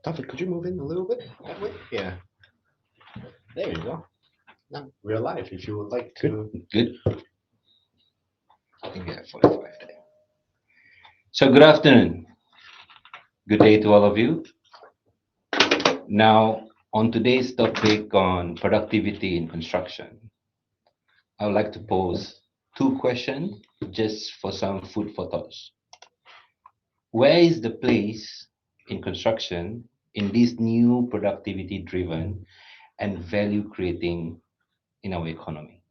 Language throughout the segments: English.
Taufik, could you move in a little bit that way? Yeah. There you go. Now we're live. If you would like to. Good. I think we have 45 today. So, good afternoon. Good day to all of you. Now, on today's topic on productivity in construction, I would like to pose two questions just for some food for thought. Where is the place in construction in this new productivity driven and value creating in our economy?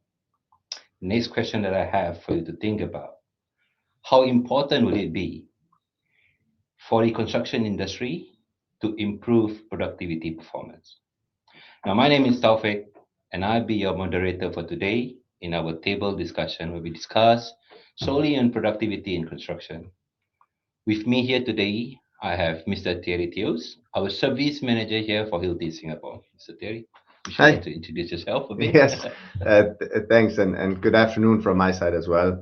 Next question that I have for you to think about: how important will it be for the construction industry to improve productivity performance? Now, my name is Taufik, and I'll be your moderator for today in our table discussion where we discuss solely on productivity in construction. With me here today, I have Mr. Thierry Theos, our service manager here for Hilti Singapore. Mr. Thierry, would you like Hi. to introduce yourself a bit? Yes, thanks, and good afternoon from my side as well.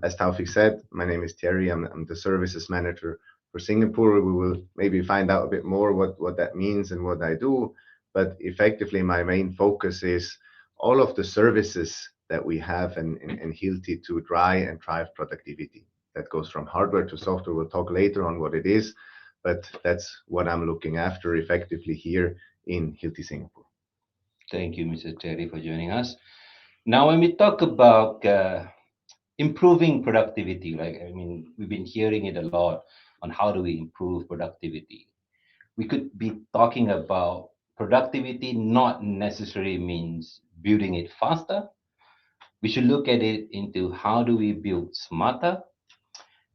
As Taufik said, my name is Thierry. I'm the services manager for Singapore. We will maybe find out a bit more what that means and what I do. But effectively, my main focus is all of the services that we have in Hilti to drive productivity. That goes from hardware to software. We'll talk later on what it is, but that's what I'm looking after effectively here in Hilti, Singapore. Thank you, Mr. Thierry, for joining us. Now, when we talk about improving productivity, we've been hearing it a lot on how do we improve productivity. We could be talking about productivity not necessarily means building it faster. We should look at it into how do we build smarter.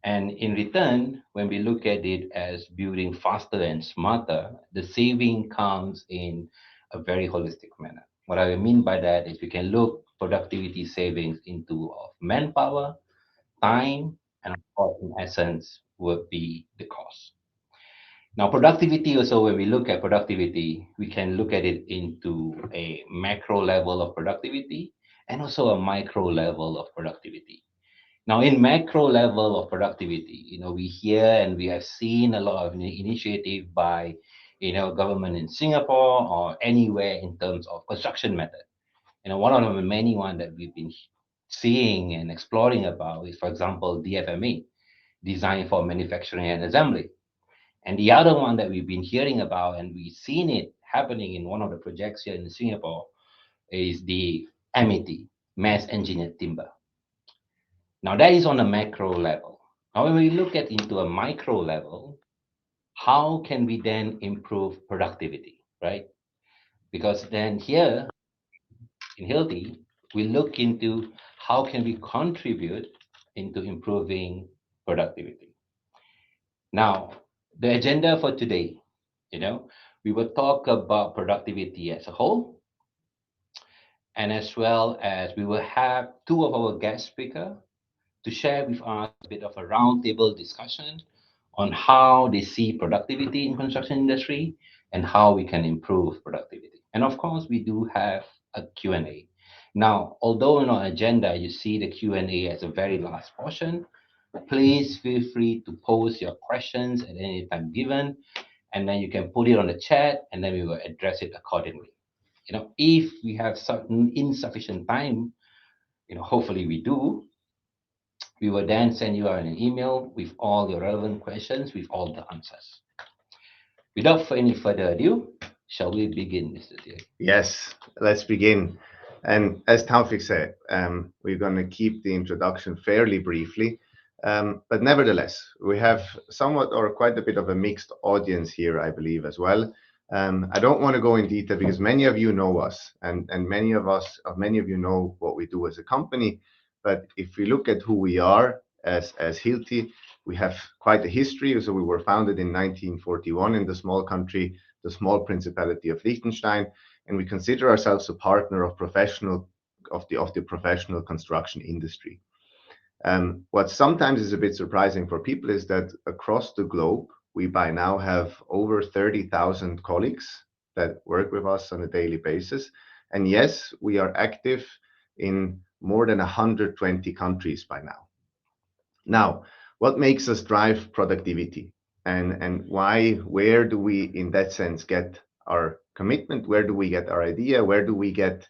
And in return, when we look at it as building faster and smarter, the saving comes in a very holistic manner. What I mean by that is we can look productivity savings into of manpower, time, and of course, in essence, would be the cost. Now, productivity also, when we look at productivity, we can look at it into a macro level of productivity and also a micro level of productivity. Now, in macro level of productivity, we hear and we have seen a lot of initiative by, government in Singapore or anywhere in terms of construction method. One of the many one that we've been seeing and exploring about is, for example, DFMA, Design for Manufacturing and Assembly. And the other one that we've been hearing about and we've seen it happening in one of the projects here in Singapore is the MET, Mass Engineered Timber. Now that is on a macro level. Now when we look at into a micro level, how can we then improve productivity, right? Because then here in Hilti, we look into how can we contribute into improving productivity. Now, the agenda for today, we will talk about productivity as a whole, and as well as we will have two of our guest speakers to share with us a bit of a roundtable discussion on how they see productivity in construction industry and how we can improve productivity. And of course, we do have a Q&A. Now, although in our agenda, you see the Q&A as a very last portion, please feel free to post your questions at any time given, and then you can put it on the chat, and then we will address it accordingly. If we have certain insufficient time, hopefully we do, we will then send you out an email with all your relevant questions with all the answers. Without any further ado, shall we begin, Mr. Thierry? Yes, let's begin. And as Taufik said, we're going to keep the introduction fairly briefly. But nevertheless, we have somewhat or quite a bit of a mixed audience here, I believe, as well. I don't want to go in detail because many of you know us, and many of you know what we do as a company. But if we look at who we are as Hilti, we have quite a history. So we were founded in 1941 in the small country, the small principality of Liechtenstein, and we consider ourselves a partner of the professional construction industry. What sometimes is a bit surprising for people is that across the globe, we by now have over 30,000 colleagues that work with us on a daily basis. And yes, we are active in more than 120 countries by now. Now, what makes us drive productivity? and why, where do we, in that sense, get our commitment? Where do we get our idea? Where do we get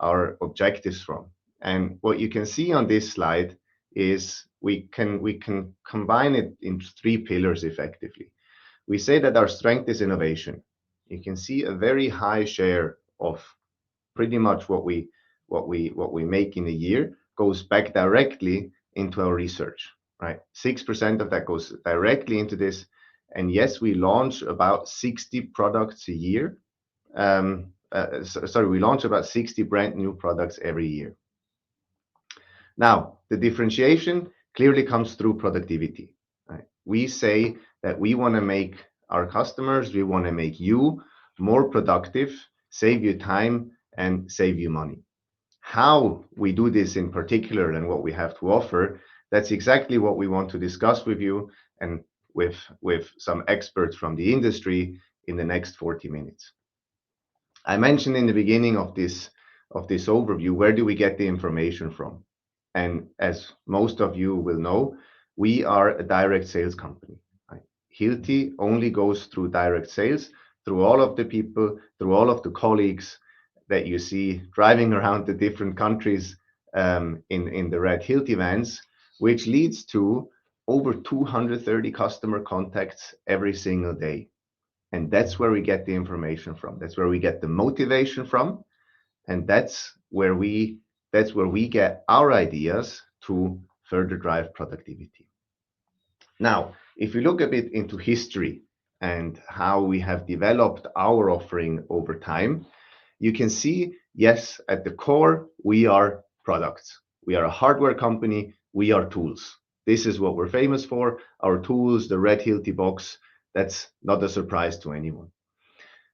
our objectives from? And what you can see on this slide is we can combine it into three pillars effectively. We say that our strength is innovation. You can see a very high share of pretty much what we make in a year goes back directly into our research, right? 6% of that goes directly into this. And yes, we launch about 60 products a year. We launch about 60 brand new products every year. Now, the differentiation clearly comes through productivity, right? We say that we want to make our customers, we want to make you more productive, save you time, and save you money. How we do this in particular and what we have to offer, that's exactly what we want to discuss with you and with some experts from the industry in the next 40 minutes. I mentioned in the beginning of this overview, where do we get the information from? And as most of you will know, we are a direct sales company. Right? Hilti only goes through direct sales, through all of the people, through all of the colleagues that you see driving around the different countries in the red Hilti vans, which leads to over 230 customer contacts every single day. And that's where we get the information from. That's where we get the motivation from. And that's where we get our ideas to further drive productivity. Now, if you look a bit into history and how we have developed our offering over time, you can see, yes, at the core, we are products. We are a hardware company. We are tools. This is what we're famous for. Our tools, the red Hilti box, that's not a surprise to anyone.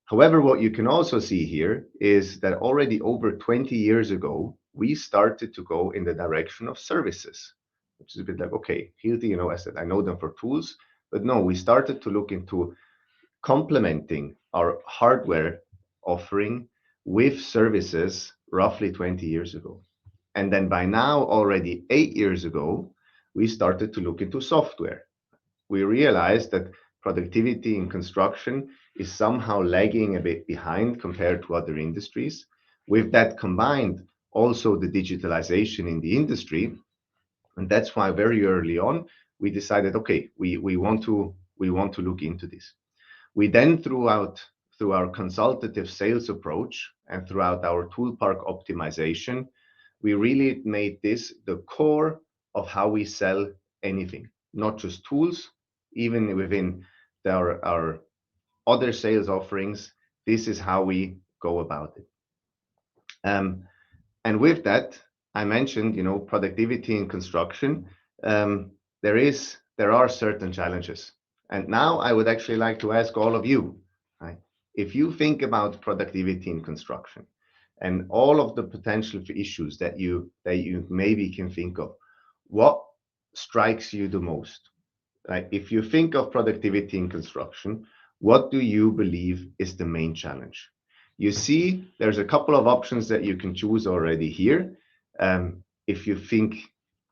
However, what you can also see here is that already over 20 years ago, we started to go in the direction of services, which is a bit like, okay, Hilti, I said, I know them for tools, but no, we started to look into complementing our hardware offering with services roughly 20 years ago. And then by now, already 8 years ago, we started to look into software. We realized that productivity in construction is somehow lagging a bit behind compared to other industries. With that combined, also the digitalization in the industry. And that's why very early on, we decided, okay, we want to look into this. We then, through our consultative sales approach and throughout our tool park optimization, we really made this the core of how we sell anything, not just tools, even within our other sales offerings. This is how we go about it. And with that, I mentioned, productivity in construction. There are certain challenges. And now I would actually like to ask all of you, right? If you think about productivity in construction and all of the potential issues that you maybe can think of, what strikes you the most? Right? If you think of productivity in construction, what do you believe is the main challenge? You see, there's a couple of options that you can choose already here. If you think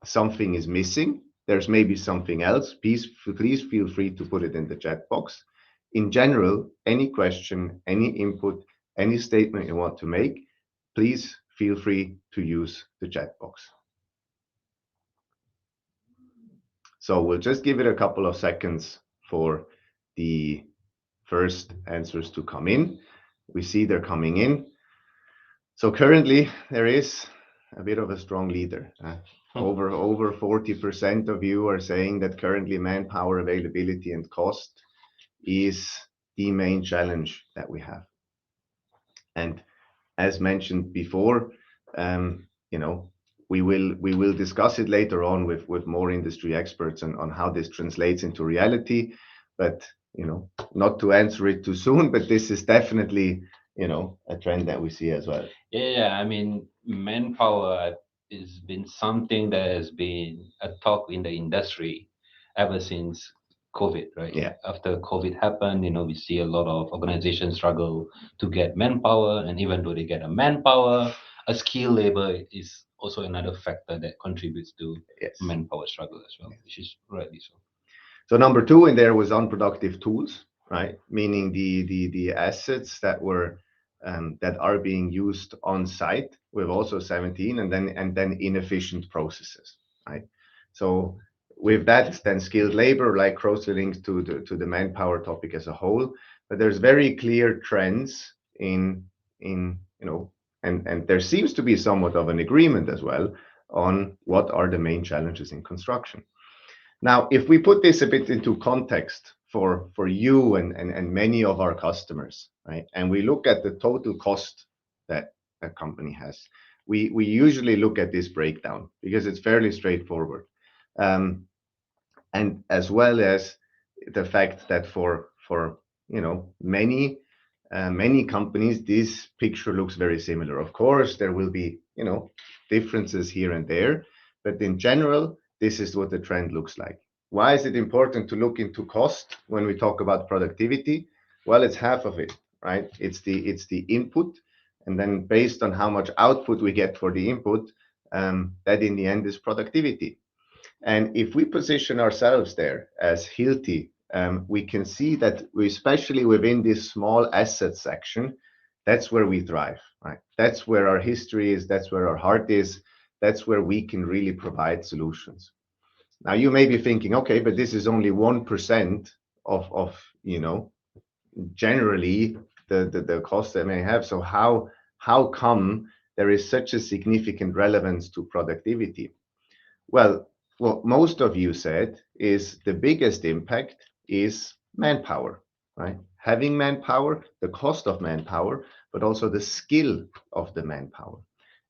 something is missing, there's maybe something else. Please feel free to put it in the chat box. In general, any question, any input, any statement you want to make, please feel free to use the chat box. So we'll just give it a couple of seconds for the first answers to come in. We see they're coming in. So currently there is a bit of a strong leader. Over 40% of you are saying that currently manpower availability and cost is the main challenge that we have. And as mentioned before, we will discuss it later on with more industry experts on how this translates into reality. But not to answer it too soon, but this is definitely a trend that we see as well. Yeah, I mean, manpower has been something that has been a talk in the industry ever since COVID, right? Yeah. After COVID happened, we see a lot of organizations struggle to get manpower, and even though they get a manpower, a skilled labor is also another factor that contributes to Yes. manpower struggle as well, which is rightly so. So number two in there was unproductive tools, right? Meaning the assets that are being used on site. We've also 17, and then inefficient processes, right? So with that, then skilled labor, like closely linked to the manpower topic as a whole. But there's very clear trends in and there seems to be somewhat of an agreement as well on what are the main challenges in construction. Now, if we put this a bit into context for you and many of our customers, right, and we look at the total cost that a company has, we usually look at this breakdown because it's fairly straightforward, and as well as the fact that for many companies, this picture looks very similar. Of course, there will be differences here and there, but in general, this is what the trend looks like. Why is it important to look into cost when we talk about productivity? Well, it's half of it, right? It's the input, and then based on how much output we get for the input, that in the end is productivity. And if we position ourselves there as Hilti, we can see that we, especially within this small asset section, that's where we thrive, right? That's where our history is, that's where our heart is, that's where we can really provide solutions. Now you may be thinking, okay, but this is only 1% of generally the cost they may have. So how come there is such a significant relevance to productivity? Well, what most of you said is the biggest impact is manpower, right? Having manpower, the cost of manpower, but also the skill of the manpower.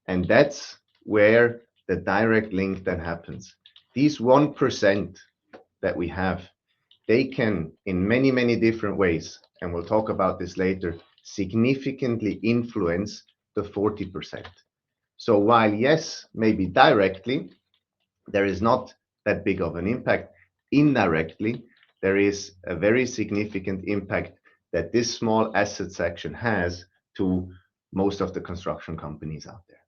And that's where the direct link then happens. These 1% that we have, they can, in many, many different ways, and we'll talk about this later, significantly influence the 40%. So while, yes, maybe directly, there is not that big of an impact, indirectly, there is a very significant impact that this small asset section has to most of the construction companies out there.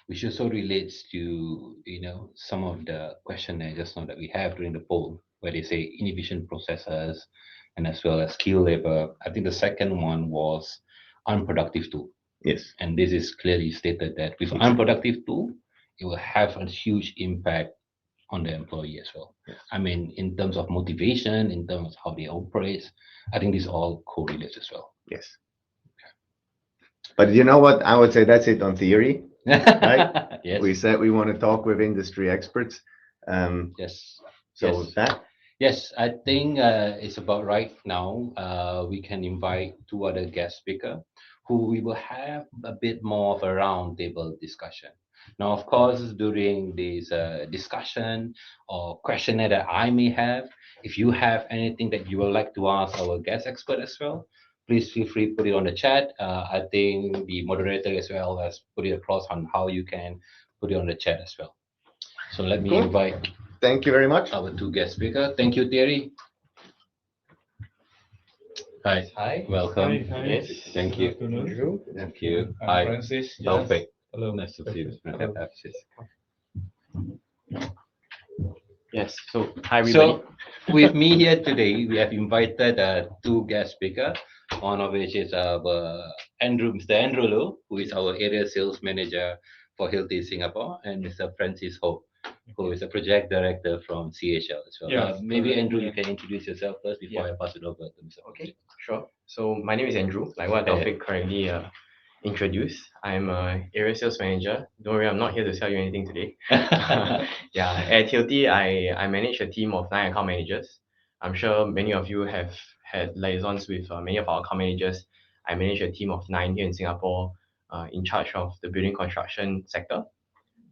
Which also relates to some of the questionnaire just now that we have during the poll, where they say inefficient processes and as well as skilled labor. I think the second one was unproductive tool. Yes. And this is clearly stated that with unproductive tool, it will have a huge impact on the employee as well. Yes. I mean, in terms of motivation, in terms of how they operate, I think this all correlates as well. Yes. Okay. But you know what? I would say that's it on theory. Right? Yes. We said we want to talk with industry experts. Yes. So yes. that. Yes, I think it's about right now. We can invite two other guest speakers who we will have a bit more of a roundtable discussion. Now, of course, during this discussion or questionnaire that I may have, if you have anything that you would like to ask our guest expert as well, please feel free to put it on the chat. I think the moderator as well has put it across on how you can put it on the chat as well. So let me invite. Thank you very much. Our two guest speakers. Thank you, Thierry. Hi. Hi. Welcome. Hi. Yes. Thank you. Andrew. Thank you. I'm Hi. Francis. Taufik. Hello. Nice to see you. Hello. Yes. So hi everybody. So with me here today, we have invited two guest speakers. One of which is Mr. Andrew Low, who is our area sales manager for Hilti Singapore, and Mr. Francis Ho, who is a project director from CHL as well. Yeah. Maybe Andrew, you can introduce yourself first before I pass it over to Mr. Okay, sure. So my name is Andrew, like what Taufik currently introduced. I'm a area sales manager. Don't worry, I'm not here to sell you anything today. Yeah, at Hilti, I manage a team of 9 account managers. I'm sure many of you have had liaisons with many of our account managers. I manage a team of 9 here in Singapore, in charge of the building construction sector,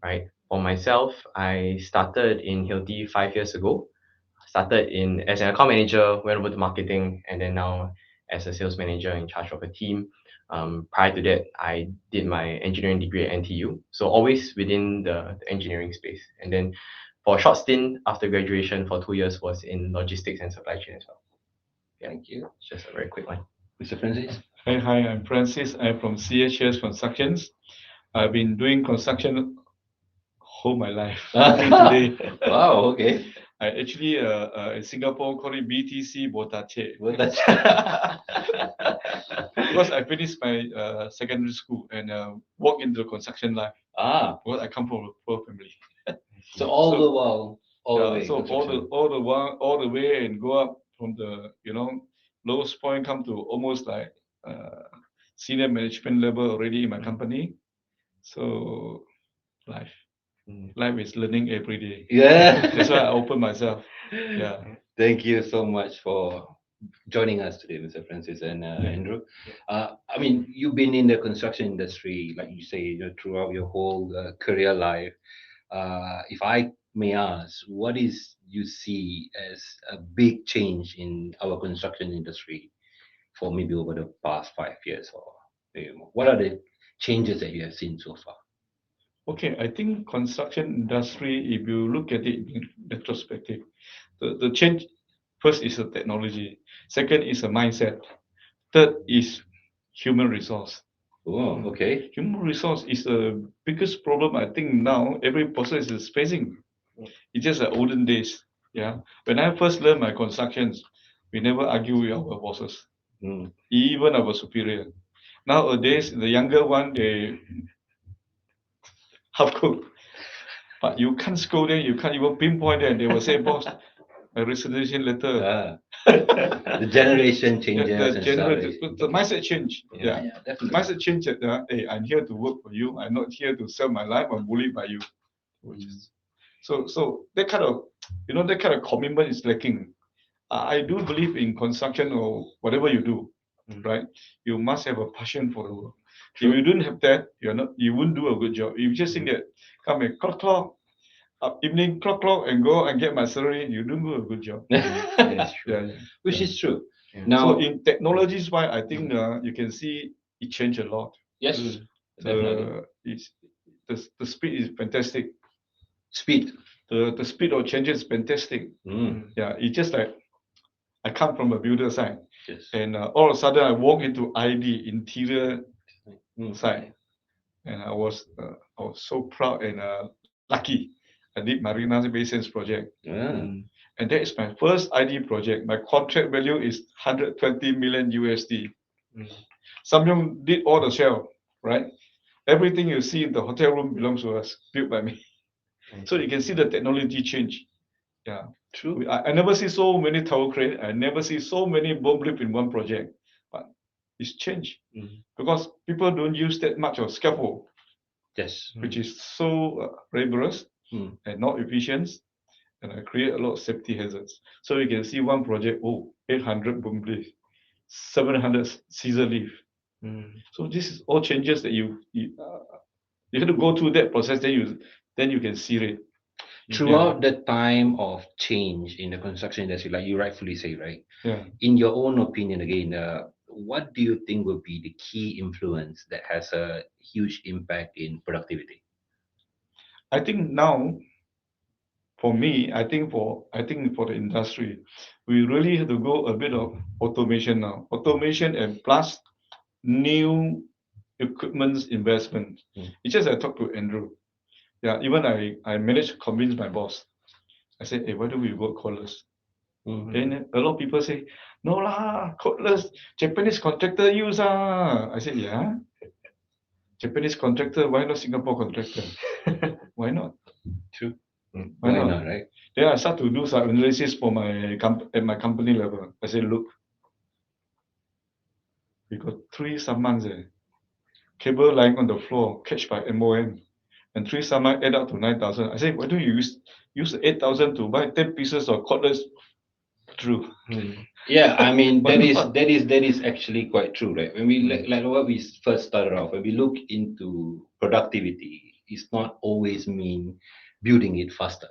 right? For myself, I started in Hilti 5 years ago. Started as an account manager, went over to marketing, and then now as a sales manager in charge of a team. Prior to that, I did my engineering degree at NTU, so always within the engineering space. And then for a short stint after graduation for 2 years was in logistics and supply chain as well. Yeah, Thank you. it's just a very quick one. Mr. Francis. Hi, I'm Francis. I'm from CHL Construction. I've been doing construction all my life. Today. Wow, okay. I actually in Singapore call it BTC Botache. Well, that's Because I finished my secondary school and walked into the construction life. Because I come from a poor family. so all So- the while, all the Yeah, way. so construction. all the way and go up from the lowest point, come to almost like senior management level already in my company. So life is learning every day. Yeah. That's why I open myself. Yeah. Thank you so much for joining us today, Mr. Francis and Andrew. I mean, you've been in the construction industry, like you say, throughout your whole career life. If I may ask, what is you see as a big change in our construction industry for maybe over the past 5 years or maybe more? What are the changes that you have seen so far? Okay, I think construction industry, if you look at it in retrospective, the change first is the technology, second is a mindset, third is human resource. Oh, okay. Human resource is the biggest problem I think now every person is facing. It's just the olden days. Yeah. When I first learned my constructions, we never argue with our bosses, Mm. even our superior. Nowadays, the younger one, they half cooked. But you can't scold them, you can't even pinpoint them. They will say, boss, a resignation letter. The generation changes and stuff. The mindset change. Yeah. Yeah, definitely. Mindset change that hey, I'm here to work for you. I'm not here to sell my life. I'm bullied by you. So that kind of commitment is lacking. I do believe in construction or whatever you do, right? You must have a passion for the work. True. If you don't have that, you wouldn't do a good job. If you just think that come and clock, evening clock and go and get my salary, you don't do a good job. That's true. Yeah. Which is true. Yeah. Now, So in technologies wise, I think you can see it changed a lot. yes, definitely. The speed is fantastic. Speed. The speed of change is fantastic. Mm. Yeah, it's just like I come from a builder side, Yes. and all of a sudden I walk into ID interior side, and I was so proud and lucky. I did Marina Bay Sands project, Yeah. and that is my first ID project. My contract value is 120 million USD. Samyong did all the shell, right? Everything you see in the hotel room belongs to us, built by me. So you can see the technology change. Yeah. True. I never see so many tower crane. I never see so many bomb lift in one project. But it's changed because people don't use that much of scaffold, Yes. which is so rigorous and not efficient, and I create a lot of safety hazards. So you can see one project, 800 boom lift, 700 scissor lift. So this is all changes that you have to go through that process. Then you can see it. Throughout the time of change in the construction industry, like you rightfully say, right? Yeah. In your own opinion, again, what do you think will be the key influence that has a huge impact in productivity? I think now, for me, I think for the industry, we really have to go a bit of automation now. Automation and plus new equipment investment. It's just I talked to Andrew. Yeah, even I managed to convince my boss. I said, hey, why don't we work cordless? Then a lot of people say, no lah, cordless, Japanese contractor use ah. I said, yeah. Japanese contractor, why not Singapore contractor? Why not? True. Why Why not? not, right? Then I start to do some analysis for at my company level. I say, look, we got 3 summons cable lying on the floor, catch by MOM, and 3 summons add up to 9,000. I say, why don't you use the 8,000 to buy 10 pieces of cordless? True. Yeah, I mean Why not? that is actually quite true, right? When we like what we first started off, when we look into productivity, it's not always mean building it faster.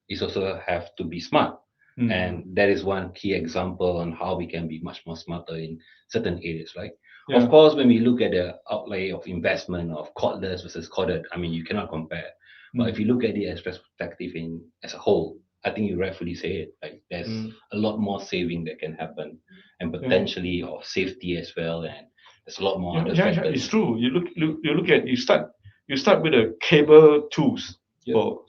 It's also have to be smart. And that is one key example on how we can be much more smarter in certain areas, right? Yeah. Of course, when we look at the outlay of investment of cordless versus corded, I mean, you cannot compare. But if you look at it as perspective as a whole, I think you rightfully say it. Like there's a lot more saving that can happen, and potentially of safety as well. And there's a lot more other Yeah, factors. it's true. You start with the cable tools. Yeah. For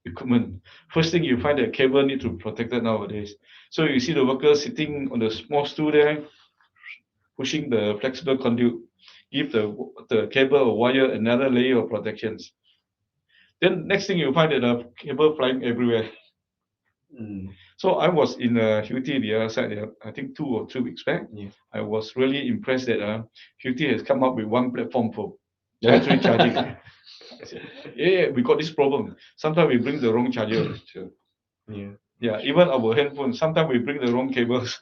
equipment. First thing you find that cable need to be protected nowadays. So you see the worker sitting on the small stool there, pushing the flexible conduit, give the cable or wire another layer of protections. Then next thing you find that the cable flying everywhere. So I was in Hilti, the other side there, I think 2 or 3 weeks back. Yeah. I was really impressed that Hilti has come up with one platform for battery charging. I said, yeah, we got this problem. Sometimes we bring the wrong charger. Yeah. Yeah, even our handphone, sometimes we bring the wrong cables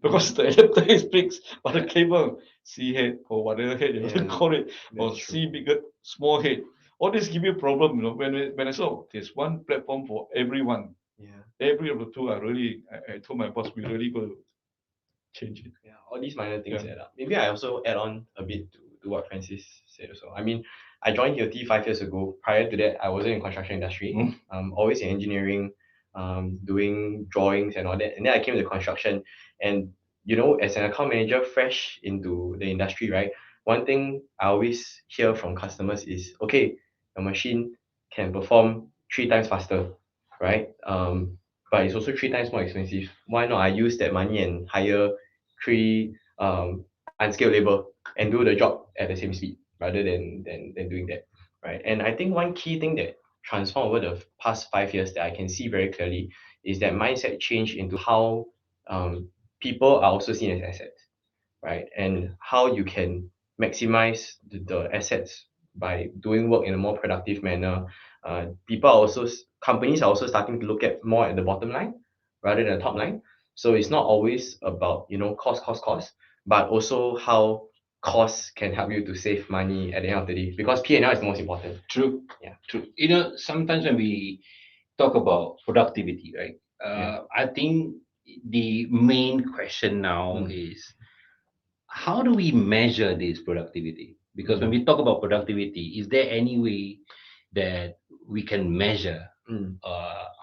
because the adapter is fixed, but the cable C head or whatever head you want to Yeah, call it, or that's true. C bigger, small head. All this give you problem, you know. When I saw there's one platform for everyone, Yeah. every of the two, I told my boss we really go to change it. Yeah, all these minor things Yeah. add up. Maybe I also add on a bit to what Francis said also. I mean, I joined Hilti 5 years ago. Prior to that, I wasn't in construction industry. Always in engineering, doing drawings and all that. And then I came to construction. And you know, as an account manager fresh into the industry, right? One thing I always hear from customers is, okay, your machine can perform 3 times faster, right? But it's also 3 times more expensive. Why not I use that money and hire 3 unskilled labor and do the job at the same speed rather than doing that, right? And I think one key thing that transformed over the past 5 years that I can see very clearly is that mindset change into how people are also seen as assets, right? And how you can maximize the assets by doing work in a more productive manner. People are also companies are also starting to look at more at the bottom line rather than the top line. So it's not always about cost, but also how cost can help you to save money at the end of the day because P&L is the most important. True. Yeah. True. Sometimes when we talk about productivity, right? I think the main question now is how do we measure this productivity? Because when we talk about productivity, is there any way that we can measure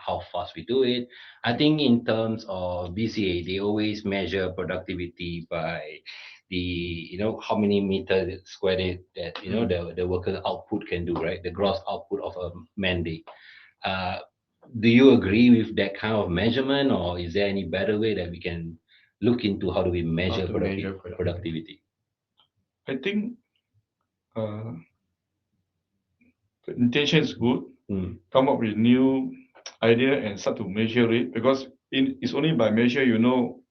how fast we do it? I think in terms of BCA, they always measure productivity by how many meter square that the worker output can do, right? The gross output of a man day. Uh, do you agree with that kind of measurement, or is there any better way that we can look into how do we measure to measure productivity? I think uh, the intention is good. Come up with new idea and start to measure it because it's only by measure you know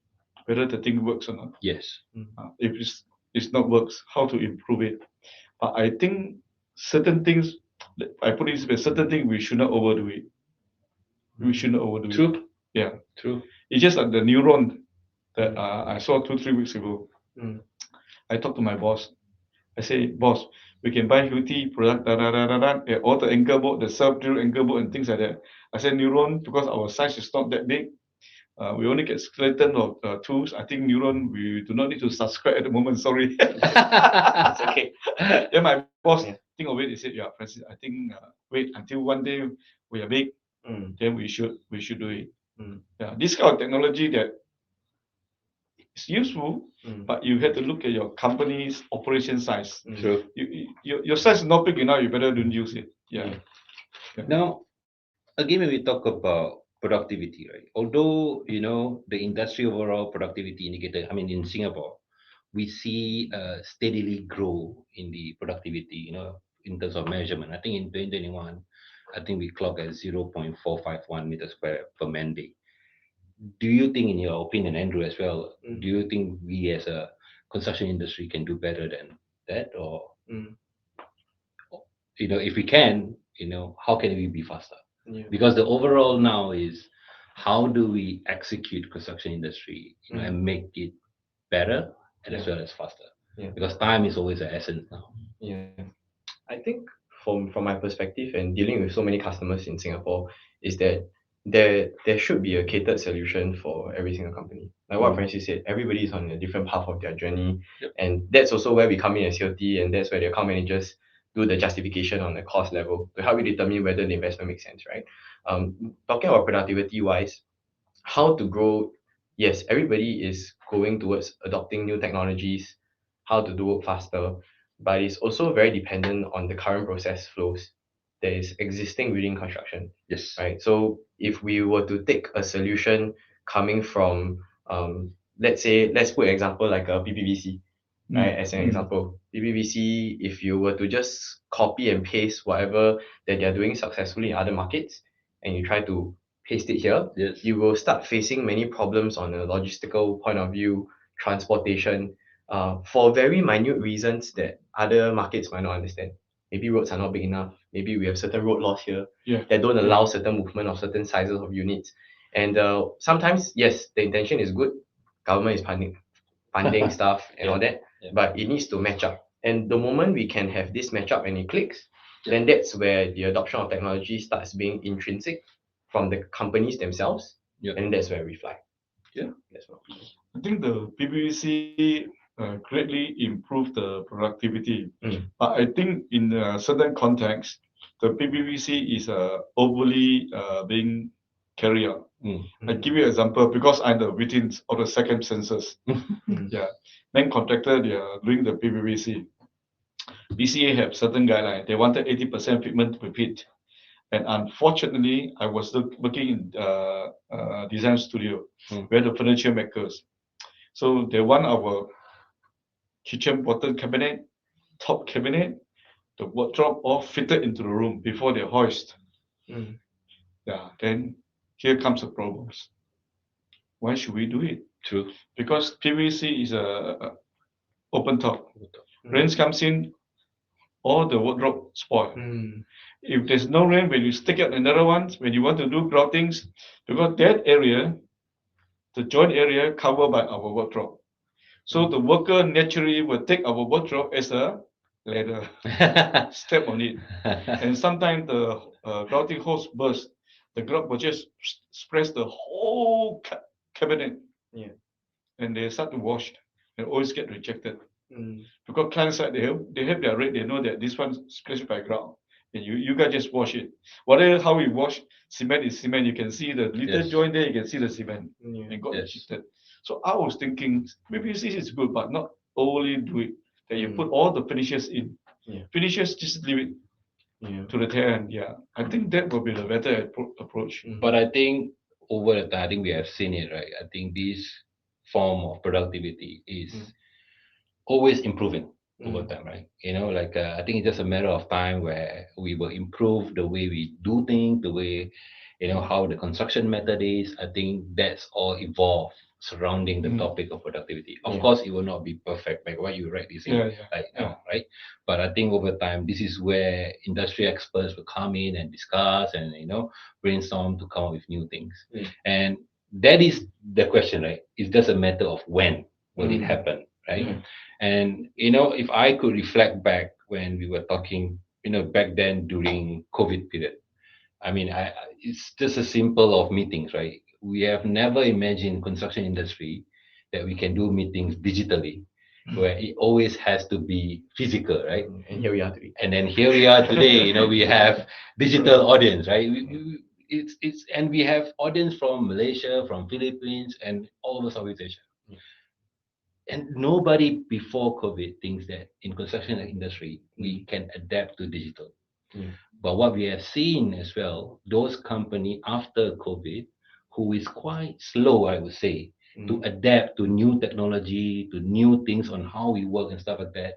whether the thing works or not. Yes. If it's not works, how to improve it. But I think certain things, I put it this way, certain things we should not overdo it. We should not overdo it. True. Yeah. True. It's just like the neuron that I saw 2-3 weeks ago. I talked to my boss. I say, boss, we can buy Hilti product, all the anchor board, the self-drill anchor board and things like that. I said, neuron, because our size is not that big, we only get skeleton of tools. I think neuron, we do not need to subscribe at the moment. Sorry. It's okay. Then my boss think of it. He said, "Yeah, Francis, I think wait until one day we are big, then we should do it." Yeah, this kind of technology that is useful, but you have to look at your company's operation size. True. Your size is not big enough. You better don't use it. Yeah. Now, again, when we talk about productivity, right? Although the industry overall productivity indicator, I mean, in Singapore, we see steadily grow in the productivity, in terms of measurement. I think in 2021, I think we clock at 0.451 meter square per man day. Do you think, in your opinion, Andrew, as well, do you think we as a construction industry can do better than that? Or, if we can, how can we be faster? Because the overall now is how do we execute construction industry, and make it better and as well as faster? Because time is always an essence now. Yeah, I think from my perspective and dealing with so many customers in Singapore is that there should be a catered solution for every single company. Like what Francis said, everybody is on a different path of their journey, and that's also where we come in as CLT, and that's where the account managers do the justification on the cost level to help you determine whether the investment makes sense, right? Talking about productivity wise, how to grow? Yes, everybody is going towards adopting new technologies, how to do it faster, but it's also very dependent on the current process flows. that is existing within construction, Yes. right? So if we were to take a solution coming from, let's put an example like a PPVC, right? As an example, PPVC, if you were to just copy and paste whatever that they're doing successfully in other markets, and you try to paste it here, Yes. you will start facing many problems on a logistical point of view, transportation, for very minute reasons that other markets might not understand. Maybe roads are not big enough. Maybe we have certain road laws here that don't allow certain movement of certain sizes of units. And sometimes, yes, the intention is good. Government is funding stuff and all that, but it needs to match up. And the moment we can have this match up and it clicks, then that's where the adoption of technology starts being intrinsic from the companies themselves, and that's where we fly. Yeah. That's what we I think the PPVC greatly improved the productivity. But I think in a certain context, the PPVC is overly being carried out. I give you an example because I'm the within of the second census. Yeah, main contractor, they are doing the PPVC. BCA have certain guidelines. They wanted 80% fitment per feet. And unfortunately, I was working in design studio where the furniture makers. So they want our kitchen bottom cabinet, top cabinet, the wardrobe all fitted into the room before they hoist. Yeah, then here comes the problems. Why should we do it? True. Because PVC is a open top. Rains comes in, all the wardrobe spoil. If there's no rain, when you stick out another one, when you want to do groutings, because that area, the joint area covered by our wardrobe. So the worker naturally will take our wardrobe as a ladder, step on it. And sometimes the grouting hose burst. The grout will just spread the whole cabinet. Yeah. And they start to wash and always get rejected. Because client side, they have their rate, they know that this one splashed by ground. And you guys just wash it. Whatever how we wash, cement is cement. You can see the little joint there, you can see the cement. And got rejected. So I was thinking, maybe this is good, but not only do it. That you put all the finishes in. Finishes, just leave it to the tail end. Yeah, I think that will be the better approach. But I think over the time, I think we have seen it, right? I think this form of productivity is always improving over time, right? You know, like I think it's just a matter of time where we will improve the way we do things, the way, you know, how the construction method is. I think that's all evolved surrounding the topic of productivity. Of course, it will not be perfect, like what you rightly say, right? But I think over time, this is where industry experts will come in and discuss and, you know, brainstorm to come up with new things. And that is the question, right? It's just a matter of when will it happen, right? And, you know, if I could reflect back when we were talking, you know, back then during COVID period, I mean, it's just a simple of meetings, right? We have never imagined construction industry that we can do meetings digitally, where it always has to be physical, right? And here we are today. And then here we are today, you know, we have digital audience, right? And we have audience from Malaysia, from Philippines, and all over Southeast Asia. And nobody before COVID thinks that in construction industry, we can adapt to digital. But what we have seen as well, those companies after COVID, who is quite slow, I would say, to adapt to new technology, to new things on how we work and stuff like that,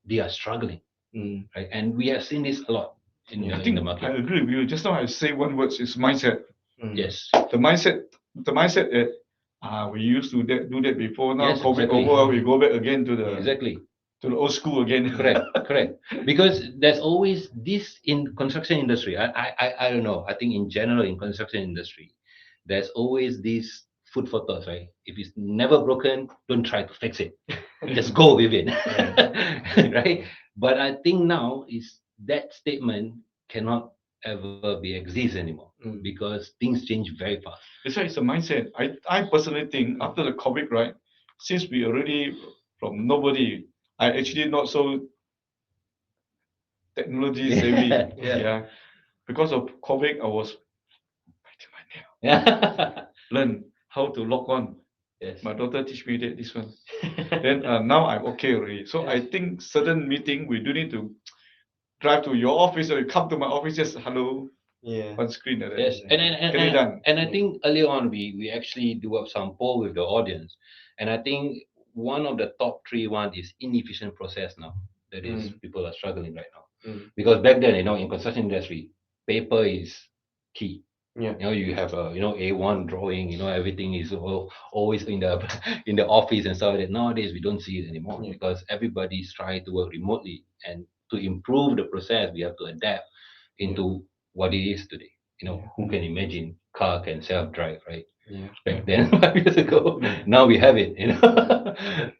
they are struggling, right? And we have seen this a lot in the market. I agree with you. Just now I say one word is mindset. Yes. The mindset that we used to do that before. Now Yes, COVID exactly. over, we go back again to the to the old school again. Correct. Because there's always this in construction industry. I don't know. I think in general in construction industry, there's always this food for thought, right? If it's never broken, don't try to fix it. Just go with it, right? But I think now is that statement cannot ever be exist anymore because things change very fast. That's why it's a mindset. I personally think after the COVID, right? Since we already from nobody, I actually not so technology savvy. Because of COVID, I was biting my nail. Learn how to log on. Yes. My daughter teach me that this one. Then now I'm okay already. So I think certain meeting we do need to drive to your office or you come to my office, just hello Yeah. on screen like that. Yes, Get it done. and I think earlier on we actually do up some poll with the audience, and I think one of the top three one is inefficient process now. That is, people are struggling right now because back then, in construction industry, paper is key. Yeah. You have a A1 drawing. Everything is always in the in the office and stuff like that. Nowadays we don't see it anymore because everybody's trying to work remotely, and to improve the process, we have to adapt into what it is today. Who can imagine car can self-drive, right? Yeah. Back then, 5 years ago, now we have it.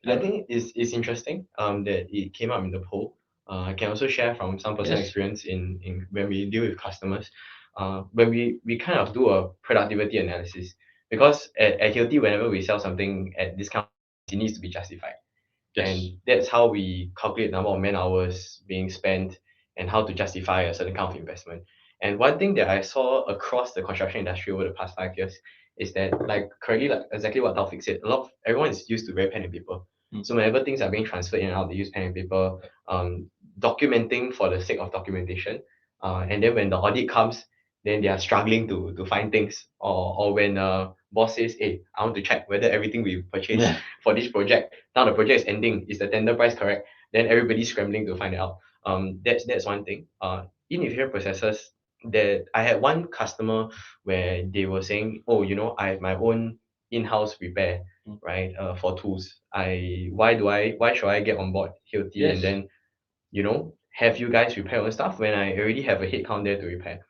I think it's interesting that it came up in the poll. I can also share from some personal Yes. experience in when we deal with customers. When we kind of do a productivity analysis, because at Hilti, whenever we sell something at discount, it needs to be justified. Yes. And that's how we calculate the number of man hours being spent and how to justify a certain kind of investment. And one thing that I saw across the construction industry over the past 5 years is that, like currently, like exactly what Taufik said, everyone is used to very pen and paper. So whenever things are being transferred in and out, they use pen and paper, documenting for the sake of documentation. And then when the audit comes, then they are struggling to find things. Or when boss says, hey, I want to check whether everything we purchased for this project, now the project is ending, is the tender price correct? Then everybody's scrambling to find it out. That's one thing. Inefficient processes, that I had one customer where they were saying, oh, I have my own in-house repair, right? For tools. Why should I get on board Hilti Yes. and then, have you guys repair your own stuff when I already have a headcount there to repair?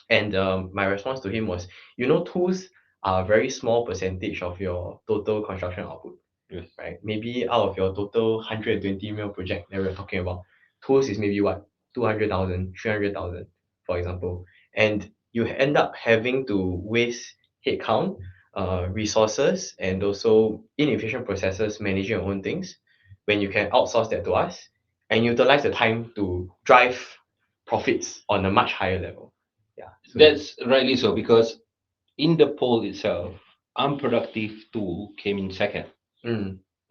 And my response to him was, tools are a very small percentage of your total construction output. Yes. Right? Maybe out of your total 120 mil project that we're talking about, tools is maybe what, 200,000, 300,000, for example. And you end up having to waste headcount, resources, and also inefficient processes managing your own things when you can outsource that to us and utilize the time to drive profits on a much higher level. Yeah. So That's rightly so, because in the poll itself, unproductive tool came in second,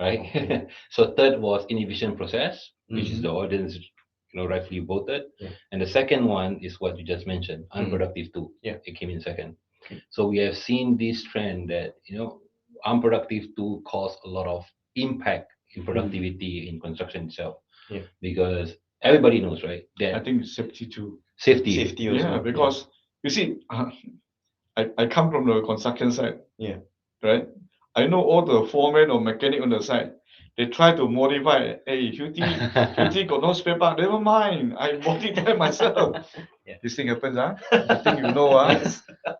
right? So third was inefficient process, which is the audience, rightfully voted. Yeah. And the second one is what you just mentioned, unproductive tool. Yeah. It came in second. So we have seen this trend that, unproductive tool cause a lot of impact in productivity in construction itself. Yeah. Because everybody knows, right? I That think safety too. safety also. Yeah, because you see, I come from the construction side. Yeah. Right? I know all the foremen or mechanic on the side. They try to modify. Hey, Hilti got no spare part. Never mind. I modify myself. Yeah. This thing happens, huh? I think you know, huh?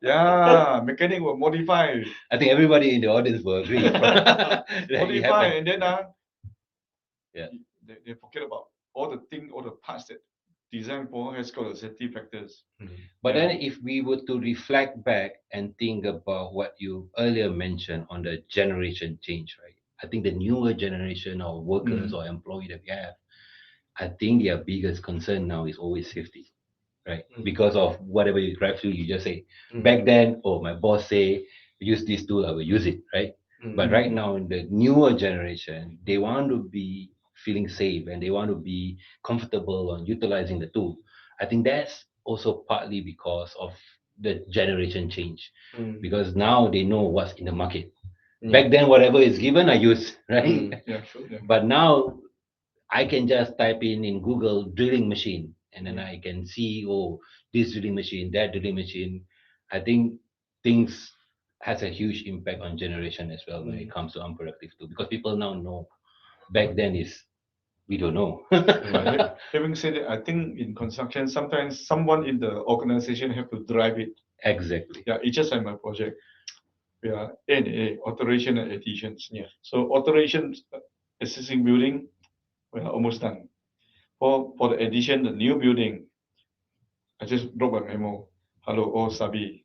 Yeah, mechanic will modify. I think everybody in the audience will agree. That it Modify, happened. and then Yeah. they forget about all the parts that design for has got the safety factors. But Yeah. then if we were to reflect back and think about what you earlier mentioned on the generation change, right? I think the newer generation of workers or employee that we have, I think their biggest concern now is always safety, right? Because of whatever you rightfully you just say. Back then, my boss say use this tool, I will use it, right? But right now, in the newer generation, they want to be feeling safe and they want to be comfortable on utilizing the tool. I think that's also partly because of the generation change, because now they know what's in the market. Back then, whatever is given, I use, right? Yeah, sure. Yeah. But now I can just type in Google drilling machine, and then I can see, this drilling machine, that drilling machine. I think things has a huge impact on generation as well when it comes to unproductive too, because people now know. Back then is we don't know. Having said that, I think in construction, sometimes someone in the organization have to drive it. Exactly. Yeah, it's just like my project. We are A&A, alteration and additions. Yeah. So alteration, existing building, we are almost done. For the addition, the new building, I just drop a memo. Hello, all Sabi.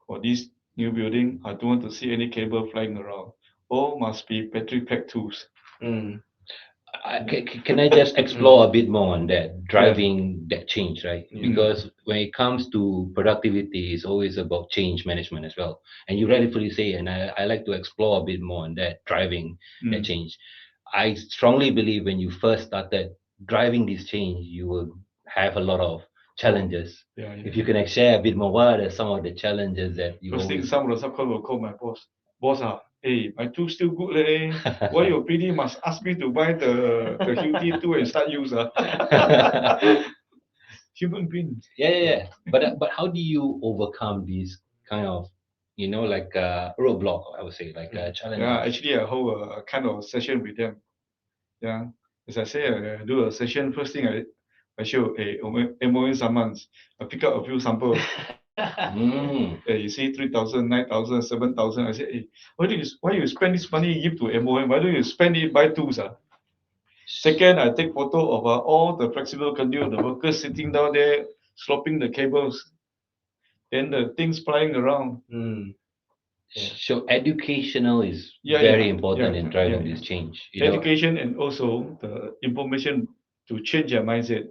For this new building, I don't want to see any cable flying around. All must be battery pack tools. Can I just explore a bit more on that, driving that change, right? Because when it comes to productivity, it's always about change management as well. And you rightfully say, and I like to explore a bit more on that, driving that change. I strongly believe when you first started driving this change, you will have a lot of challenges. Yeah, yeah. If you can share a bit more, what are some of the challenges that you First thing, always... some of the subcon will call my boss. Boss, hey, my tool still good, eh? Why your PD must ask me to buy the Hilti tool and start use? Human being. Yeah. But how do you overcome these kind of, like roadblock, I would say, like challenges? Yeah, actually, I hold a kind of session with them. Yeah, as I say, I do a session. First thing I show a MOA summons. I pick up a few samples. Hey, you see 3,000, 9,000, 7,000. I say, hey, why you spend this money give to MOM? Why don't you spend it buy tools? Second, I take photo of all the flexible conduit, the workers sitting down there, slopping the cables, then the things flying around. So educational is Yeah, very yeah, important yeah, in driving yeah, this change. Education and also the information to change their mindset.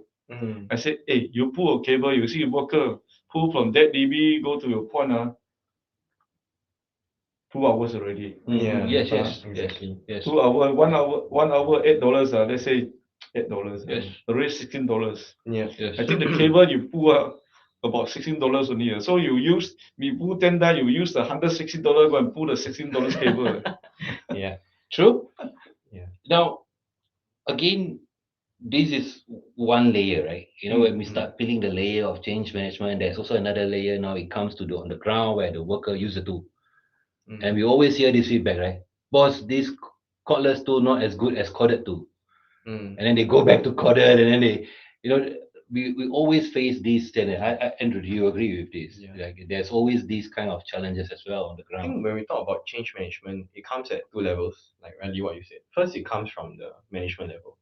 I said, hey, you pull a cable, you see a worker pull from that dB, go to your point, 2 hours already. Yes. 2 hour, 1 hour, $8. Let's say $8. Yes. Already $16. Yeah. Yes. I think the cable you pull about $16 only. So we pull 10 die, you use the $160 go and pull the $16 cable. Yeah. True. Yeah. Now, again, this is one layer, right? When we start peeling the layer of change management, there's also another layer. Now it comes to on the ground where the worker use the tool. And we always hear this feedback, right? Boss, this cordless tool not as good as corded tool. And then they go back to corded, and then they, we always face these challenges. Andrew, do you agree with this? Yeah. Like, there's always these kind of challenges as well on the I ground. think when we talk about change management, it comes at two levels, like Randy, what you said. First, it comes from the management level.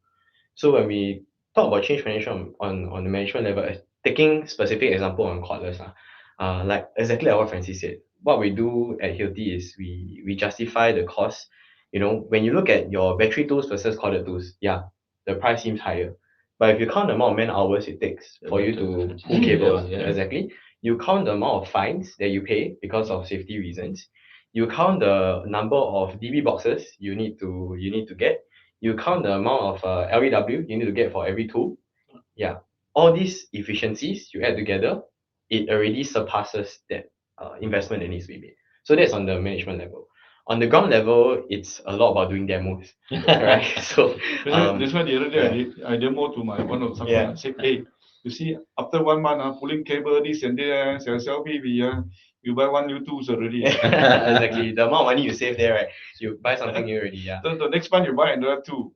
So when we talk about change management on the management level, taking specific example on cordless, like exactly like what Francis said, what we do at Hilti is we justify the cost. When you look at your battery tools versus corded tools, yeah, the price seems higher. But if you count the amount of man hours it takes for you to pull cables, exactly, you count the amount of fines that you pay because of safety reasons, you count the number of DB boxes you need to get, you count the amount of LEW you need to get for every tool. Yeah, all these efficiencies you add together, it already surpasses that investment that needs to be made. So that's on the management level. On the ground level, it's a lot about doing demos, right? So That's why the other day I demo to one of the subcon. I said, hey, you see, after 1 month, pulling cable, this and that, sell PV, you buy 1 new tools already. exactly, the amount of money you save there, right? You buy something new already, yeah. The next month you buy another 2.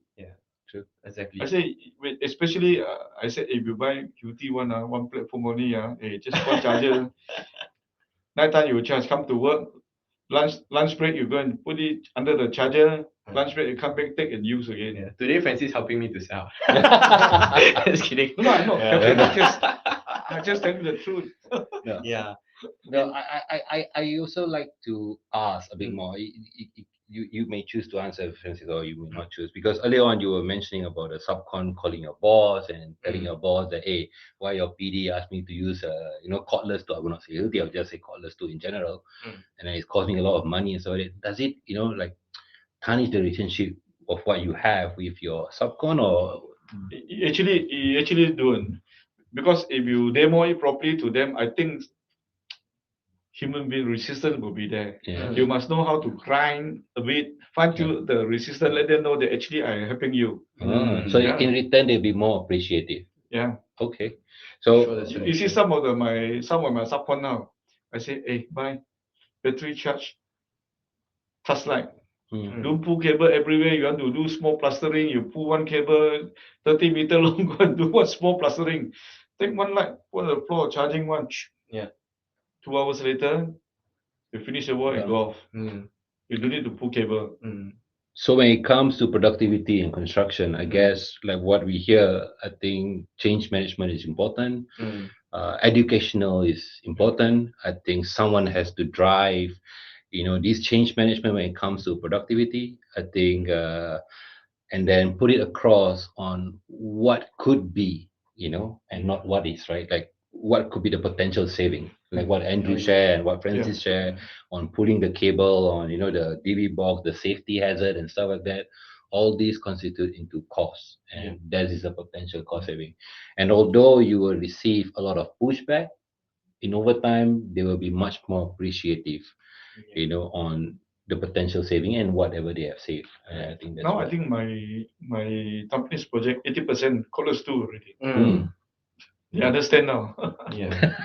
True, exactly. I say, especially, I said, if you buy QT one platform only, just one charger. Night time you charge, come to work. Lunch break, you go and put it under the charger. Lunch break, you come back, take and use again. Yeah. Today, Francis helping me to sell. Just kidding. No, I'm not. I just tell you the truth. Yeah. No, I also like to ask a bit more. You may choose to answer, Francis, or you may not choose, because earlier on you were mentioning about a subcon calling your boss and telling your boss that, hey, why your PD asked me to use cordless tool? I will not say Hilti, I'll just say cordless tool in general, and then it's costing a lot of money. And so does it like tarnish the relationship of what you have with your subcon, or He actually don't, because if you demo it properly to them, I think human being resistance will be there. Yeah. You must know how to grind a bit, fine tune the resistance, let them know that actually I am helping you. So in return they'll be more appreciative? Yeah. Okay. So you see some of my subcon now, I say, hey, buy battery charge, touch light. Don't pull cable everywhere. You want to do small plastering, you pull one cable 30 meter long, go and do one small plastering. Take one light, put on the floor, charging one. 2 hours later, you finish the work and go off. You don't need to pull cable. So when it comes to productivity in construction, I guess like what we hear, I think change management is important. Educational is important. I think someone has to drive, this change management when it comes to productivity. I think, and then put it across on what could be, and not what is, right? Like what could be the potential saving, like what Andrew shared and what Francis shared on pulling the cable on, the DB box, the safety hazard and stuff like that. all these constitute into cost, and that is a potential cost saving. And although you will receive a lot of pushback, in overtime, they will be much more appreciative, on the potential saving and whatever they have saved. And I think that's Now I what. think my company's project 80% cordless too already. Mm. They understand now. Yeah.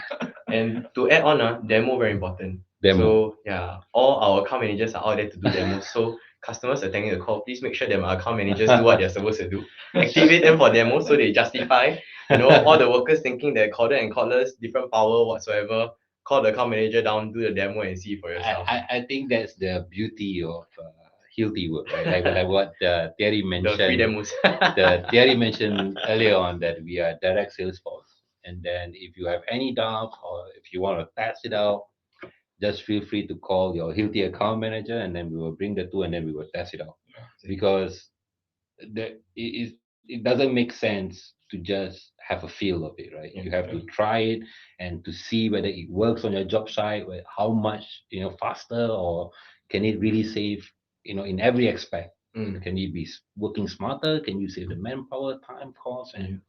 And to add on, demo very important. Demo. So yeah, all our account managers are out there to do demos. So customers attending the call, please make sure that my account managers do what they're supposed to do. Activate them for demos so they justify. All the workers thinking that corded and cordless, different power whatsoever. Call the account manager down, do the demo and see for yourself. I think that's the beauty of Hilti work, right? Like what Thierry The free mentioned. demos. Thierry mentioned earlier on that we are direct sales force, and then if you have any doubts or if you want to test it out, just feel free to call your Hilti account manager, and then we will bring the two, and then we will test it out. Because it doesn't make sense to just have a feel of it, right? You have to try it and to see whether it works on your job site, how much faster, or can it really save in every aspect. Can you be working smarter? Can you save the manpower, time, cost, and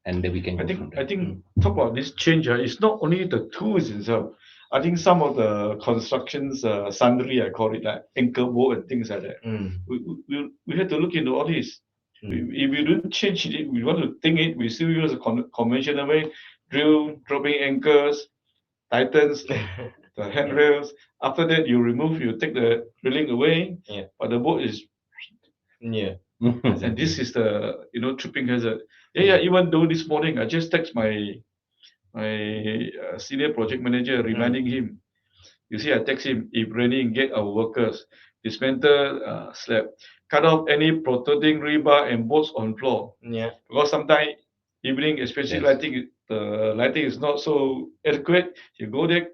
then we can go from there. I think talk about this change. It's not only the tools itself. I think some of the constructions, sundry, I call it, like anchor bolt and things like that. We have to look into all this. If we don't change it, we want to think it, we still use a conventional way, drill, dropping anchors, tightens, the handrails. After that, you take the drilling away, but the bolt is, and this is the, tripping hazard. Even though this morning, I just text my senior project manager, reminding him, you see, I text him, if raining, get our workers, dismantle slab, cut off any protecting rebar and bolts on floor. Because sometimes evening, especially lighting, the lighting is not so adequate. You go there,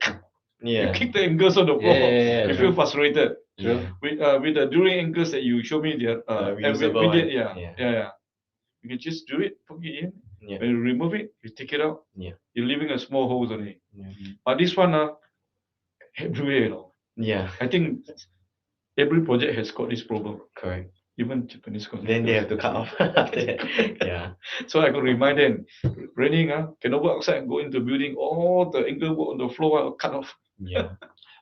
you kick the anchors on the floor. You feel frustrated. With the drilling anchors that you show me, they're reusable immediate, one. You can just drill it, plug it in. When you remove it, you take it out. You're leaving a small holes on it. But this one, everywhere, I think every project has got this problem. Correct. Even Japanese contractors. Then they have to cut off after that. So I could remind them, raining, cannot go outside and go into the building. All the anchor bolt on the floor are cut off.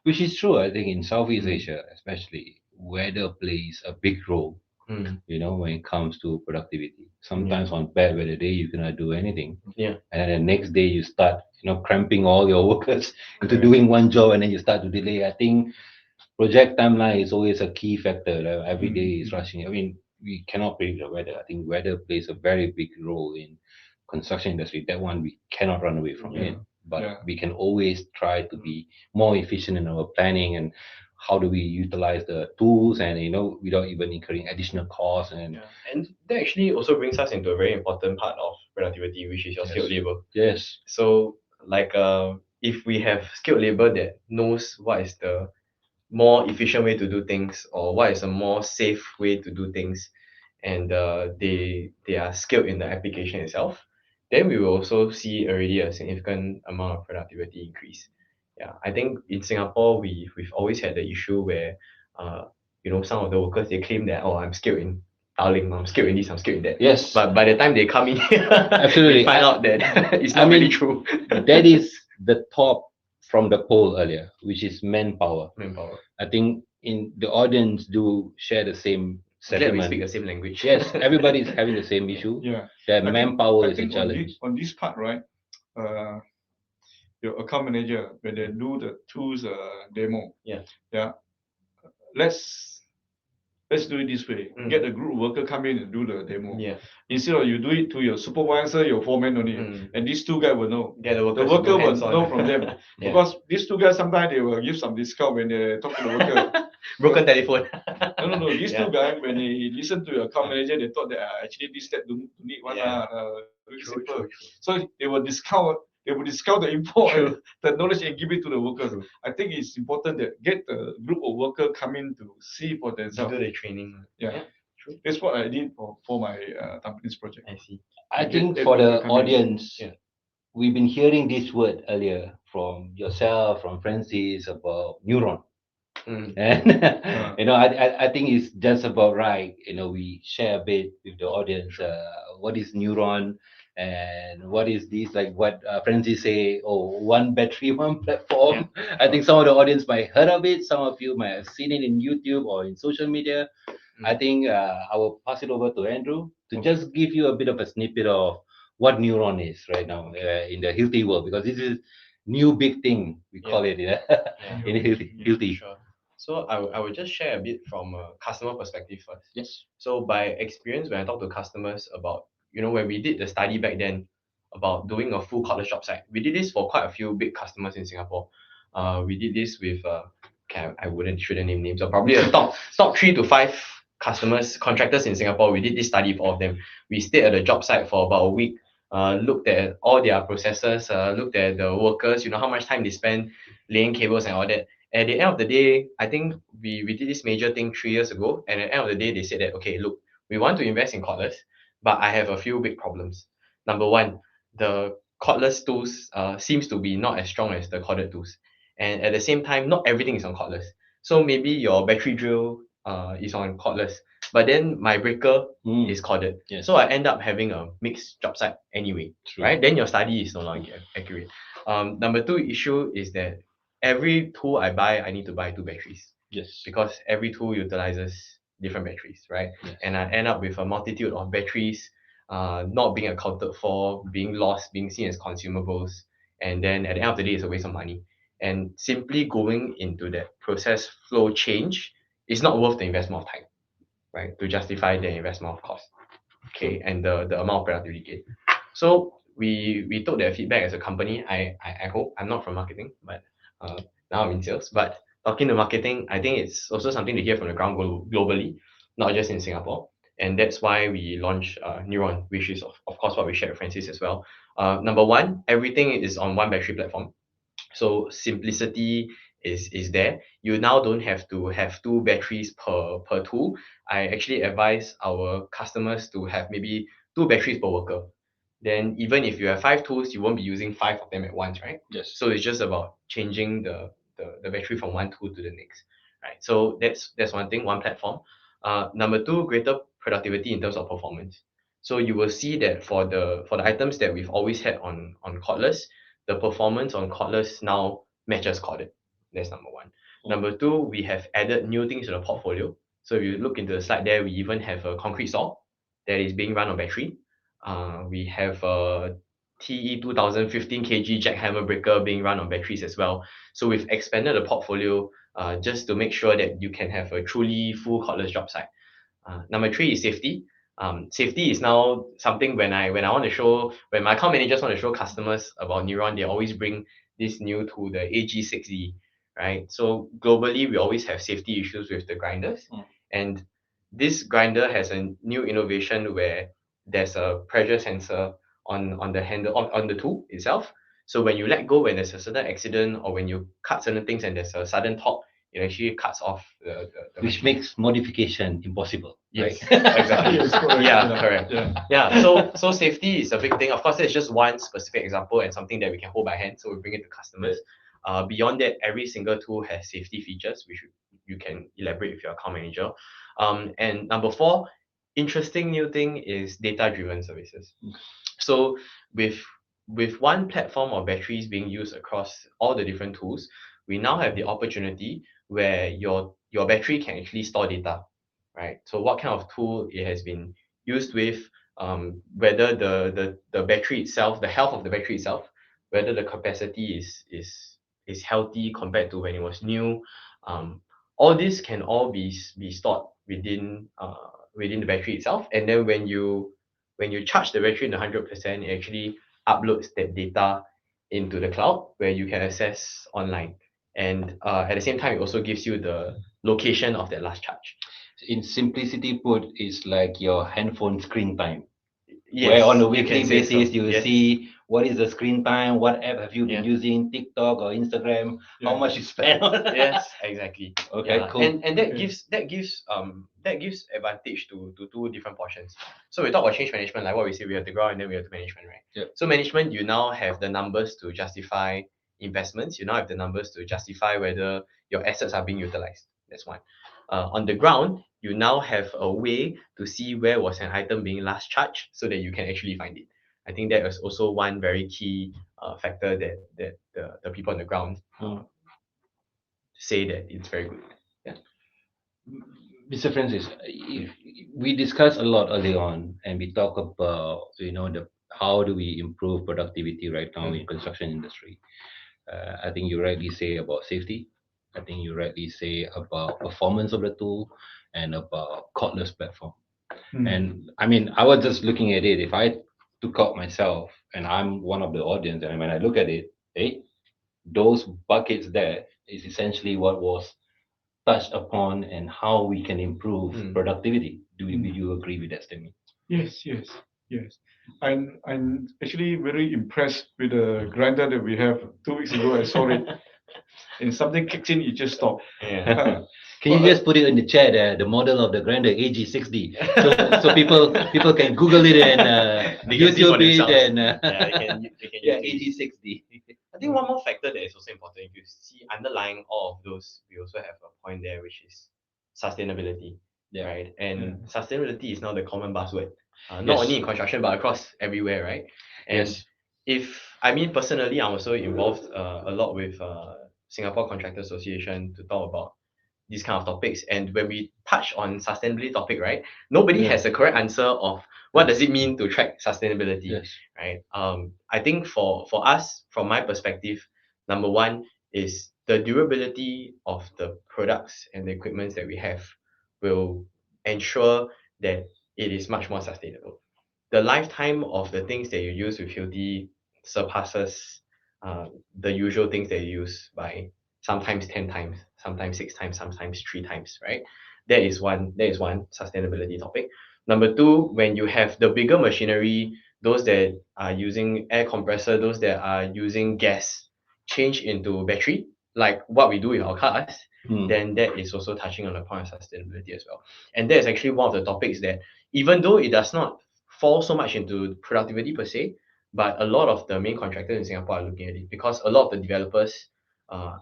Which is true. I think in Southeast Asia, especially, weather plays a big role. When it comes to productivity. Sometimes on bad weather day, you cannot do anything. And then the next day you start, cramping all your workers into doing one job, and then you start to delay. I think project timeline is always a key factor. Like every day is rushing. I mean, we cannot predict the weather. I think weather plays a very big role in construction industry. That one we cannot run away from it. But we can always try to be more efficient in our planning and how do we utilize the tools and without even incurring additional costs and that actually also brings us into a very important part of productivity, which is your skilled labor. Yes. So like if we have skilled labor that knows what is the more efficient way to do things or what is a more safe way to do things, and they are skilled in the application itself, then we will also see already a significant amount of productivity increase. I think in Singapore we've always had the issue where some of the workers, they claim that, I'm skilled in tiling, I'm skilled in this, I'm skilled in that. Yes. But by the time they come in here, absolutely, they find out that it's not really true. That is the top from the poll earlier, which is manpower. I think in the audience do share the same sentiment. We speak the same language. Yes, everybody's having the same issue. That manpower is a challenge. On this part, right? Your account manager, when they do the tools demo, let's do it this way. Get a group worker come in and do the demo. Instead of you do it to your supervisor, your foreman only, and these two guys will know. The worker will know from them. Because these two guys, sometimes they will give some discount when they talk to the worker. Broken telephone. No. These two guys, when they listen to your account manager, they thought that actually this step don't need one. Very simple. So they will discount the info and the knowledge and give it to the workers. I think it's important that get the group of workers come in to see for themselves. Do the training. True. That's what I did for my company's project. I see. I think for the audience, we've been hearing this word earlier from yourself, from Francis, about neuron. And I think it's just about right. We share a bit with the audience. What is Neuron, and what is this? Like what Francis say? Oh, one battery, one platform. I think some of the audience might heard of it. Some of you might have seen it in YouTube or in social media. I think I will pass it over to Andrew to just give you a bit of a snippet of what Neuron is right now in the Hilti world, because this is new big thing we call it in Hilti. Sure. So I will just share a bit from a customer perspective first. Yes. So by experience, when I talk to customers about, when we did the study back then about doing a full cordless job site, we did this for quite a few big customers in Singapore. We did this with, shouldn't name names, so probably a top 3 to 5 customers, contractors in Singapore. We did this study for all of them. We stayed at the job site for about a week, looked at all their processes, looked at the workers, how much time they spend laying cables and all that. At the end of the day, I think we did this major thing 3 years ago, and at the end of the day, they said that, okay, look, we want to invest in cordless, but I have a few big problems. Number one, the cordless tools seems to be not as strong as the corded tools, and at the same time, not everything is on cordless. So maybe your battery drill is on cordless, but then my breaker is corded. Yes. So I end up having a mixed job site anyway, right? Then your study is no longer accurate. Number 2 issue is that every tool I buy, I need to buy 2 batteries. Yes. Because every tool utilizes different batteries, right? Yes. And I end up with a multitude of batteries not being accounted for, being lost, being seen as consumables. And then at the end of the day, it's a waste of money. And simply going into that process flow change is not worth the investment of time, right? To justify the investment of cost, okay, and the amount of productivity gain. So we took that feedback as a company. I hope I'm not from marketing, but now I'm in sales. But talking to marketing, I think it's also something to hear from the ground globally, not just in Singapore. And that's why we launched Neuron, which is of course what we shared with Francis as well. Number one, everything is on one battery platform. So simplicity is there. You now don't have to have 2 batteries per tool. I actually advise our customers to have maybe 2 batteries per worker. Then even if you have 5 tools, you won't be using 5 of them at once, right? Yes. So it's just about changing the battery from one tool to the next, right? So that's one thing, one platform. Number 2, greater productivity in terms of performance. So you will see that for the items that we've always had on cordless, the performance on cordless now matches corded. That's number 1. Number 2, we have added new things to the portfolio. So if you look into the slide there, we even have a concrete saw that is being run on battery. We have a TE 2000 15 kg jackhammer breaker being run on batteries as well. So we've expanded the portfolio just to make sure that you can have a truly full cordless job site. Number 3 is safety. Safety is now something when my account managers want to show customers about Neuron, they always bring this new tool, the AG6Z, right? So globally, we always have safety issues with the grinders, and this grinder has a new innovation where there's a pressure sensor on the handle on the tool itself. So when you let go, when there's a certain accident or when you cut certain things and there's a sudden torque, it actually cuts off the Which machine. makes modification impossible. Yes, Right? exactly. Yes, correct. Yeah, correct. Yeah. Yeah, so safety is a big thing. Of course, it's just one specific example and something that we can hold by hand, so we bring it to customers. Beyond that, every single tool has safety features, which you can elaborate with your account manager. And number 4, interesting new thing is data-driven services. So with one platform of batteries being used across all the different tools, we now have the opportunity where your battery can actually store data, right? So what kind of tool it has been used with, whether the battery itself, the health of the battery itself, whether the capacity is healthy compared to when it was new. All this can all be stored within the battery itself, and then when you charge the battery in 100%, it actually uploads that data into the cloud where you can access online. And at the same time, it also gives you the location of that last charge. In simplicity put, it's like your handphone screen time. Yes, Where on a you weekly can say so. basis, you will Yes. see what is the screen time, what app have you been Yeah. using, TikTok or Instagram, how Yeah. much you spend on that. Yes, exactly. Okay, Yeah, cool. and that Okay. gives advantage to 2 different portions. So we talk about change management, like what we say, we have the ground and then we have the management, right? Yep. So management, you now have the numbers to justify investments, you now have the numbers to justify whether your assets are being utilized. That's one. On the ground, you now have a way to see where was an item being last charged so that you can actually find it. I think that is also one very key factor that the people on the ground say that it's very good. Yeah. Mr. Francis, we discussed a lot early on, and we talk about the how do we improve productivity right now in construction industry. I think you rightly say about safety. I think you rightly say about performance of the tool and about cordless platform. And I mean, I was just looking at it. If I took out myself and I'm one of the audience, and when I look at it, those buckets there is essentially what was touched upon and how we can improve productivity. Do you agree with that statement? Yes. I'm actually very impressed with the grinder that we have. 2 weeks ago, I saw it, and something kicked in, it just stopped. Yeah. Can you just put it in the chat, the model of the grinder AG60, so people can Google it and They can see for YouTube it themselves. and Yeah, they can yeah, use it. AG60. I think one more factor that is also important, if you see underlying all of those, we also have a point there, which is sustainability, Yeah. right? And sustainability is now the common buzzword, not Yes. only in construction, but across everywhere, right? And personally, I'm also involved a lot with Singapore Contractor Association to talk about these kind of topics. And when we touch on sustainability topic, right, nobody has a correct answer of what does it mean to track sustainability, Yes. right? I think for us, from my perspective, number one is the durability of the products and the equipments that we have will ensure that it is much more sustainable. The lifetime of the things that you use with Hilti surpasses the usual things that you use by sometimes 10 times, sometimes 6 times, sometimes 3 times, right? That is one sustainability topic. Number two, when you have the bigger machinery, those that are using air compressor, those that are using gas, change into battery, like what we do with our cars, then that is also touching on the point of sustainability as well. And that is actually one of the topics that, even though it does not fall so much into productivity per se, but a lot of the main contractors in Singapore are looking at it, because a lot of the developers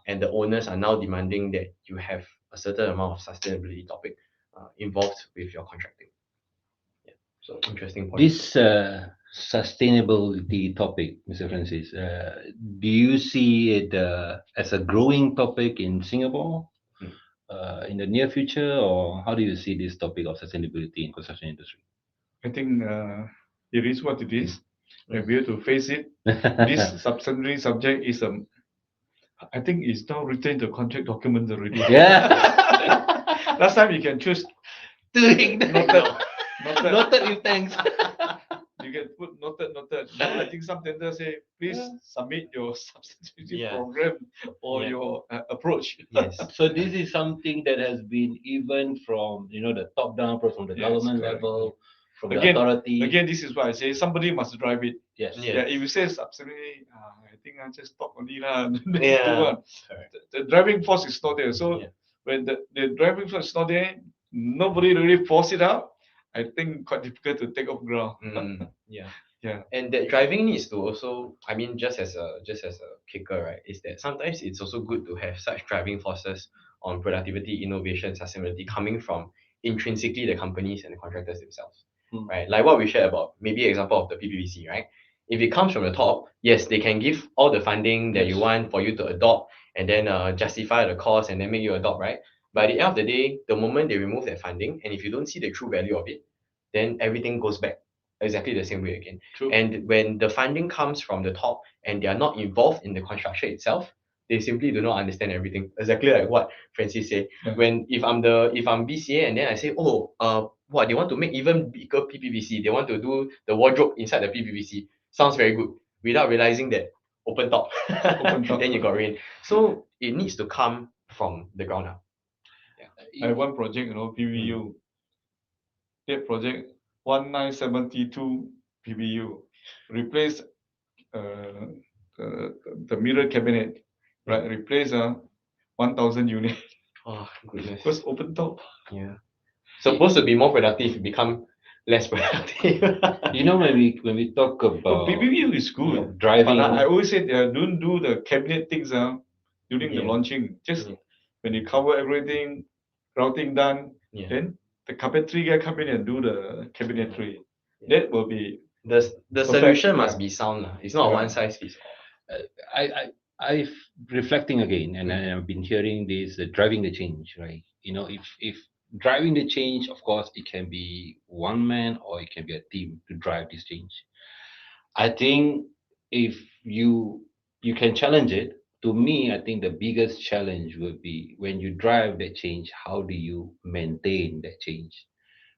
and the owners are now demanding that you have a certain amount of sustainability topic involved with your contracting. Yeah, so interesting point. This sustainability topic, Mr. Francis, do you see it as a growing topic in Singapore in the near future, or how do you see this topic of sustainability in construction industry? I think it is what it is, and we have to face it. This subject is I think it's now written in the contract documents already. Yeah. Last time you can choose Doing noted with thanks. You can put noted. Now I think some tenders say, please submit your sustainability program or your approach. Yes. So this is something that has been even from the top down, from the government level, from the authority. Again, this is why I say somebody must drive it. Yes. Yeah. If you say subsidiary, I think I just talk only lah. Yeah. The driving force is not there. So when the driving force is not there, nobody really force it out. I think quite difficult to take off ground. Yeah. And that driving needs to also, just as a kicker, right, is that sometimes it's also good to have such driving forces on productivity, innovation, sustainability coming from intrinsically the companies and the contractors themselves, right? Like what we shared about, maybe example of the PPVC, right? If it comes from the top, yes, they can give all the funding that you want for you to adopt, and then justify the cost and then make you adopt, right? But at the end of the day, the moment they remove that funding, and if you don't see the true value of it, then everything goes back exactly the same way again. True. And when the funding comes from the top and they are not involved in the construction itself, they simply do not understand everything. Exactly like what Francis said. When if I'm BCA and then I say, what they want to make even bigger PPVC, they want to do the wardrobe inside the PPVC. Sounds very good. Without realizing that open top, then you got rain. So it needs to come from the ground up. I have one project, PVU. That project 1972 PVU replace the mirror cabinet, right? Replace 1,000 unit. Oh goodness. First open top. Yeah. Supposed to be more productive, become less productive. You know, when we talk So about PPV is good. driving, But I always say don't do the cabinet things during the Yeah. launching. Just Yeah. when you cover everything, routing done, Yeah. then the carpentry guy come in and do the cabinetry. Yeah. That will be The Perfect, solution must yeah. be sound. It's not a Yeah. one size fits all. I've reflecting again, and Mm. I've been hearing this driving the change, right? You know, if driving the change, of course, it can be one man or it can be a team to drive this change. I think if you can challenge it, to me, I think the biggest challenge would be when you drive that change, how do you maintain that change?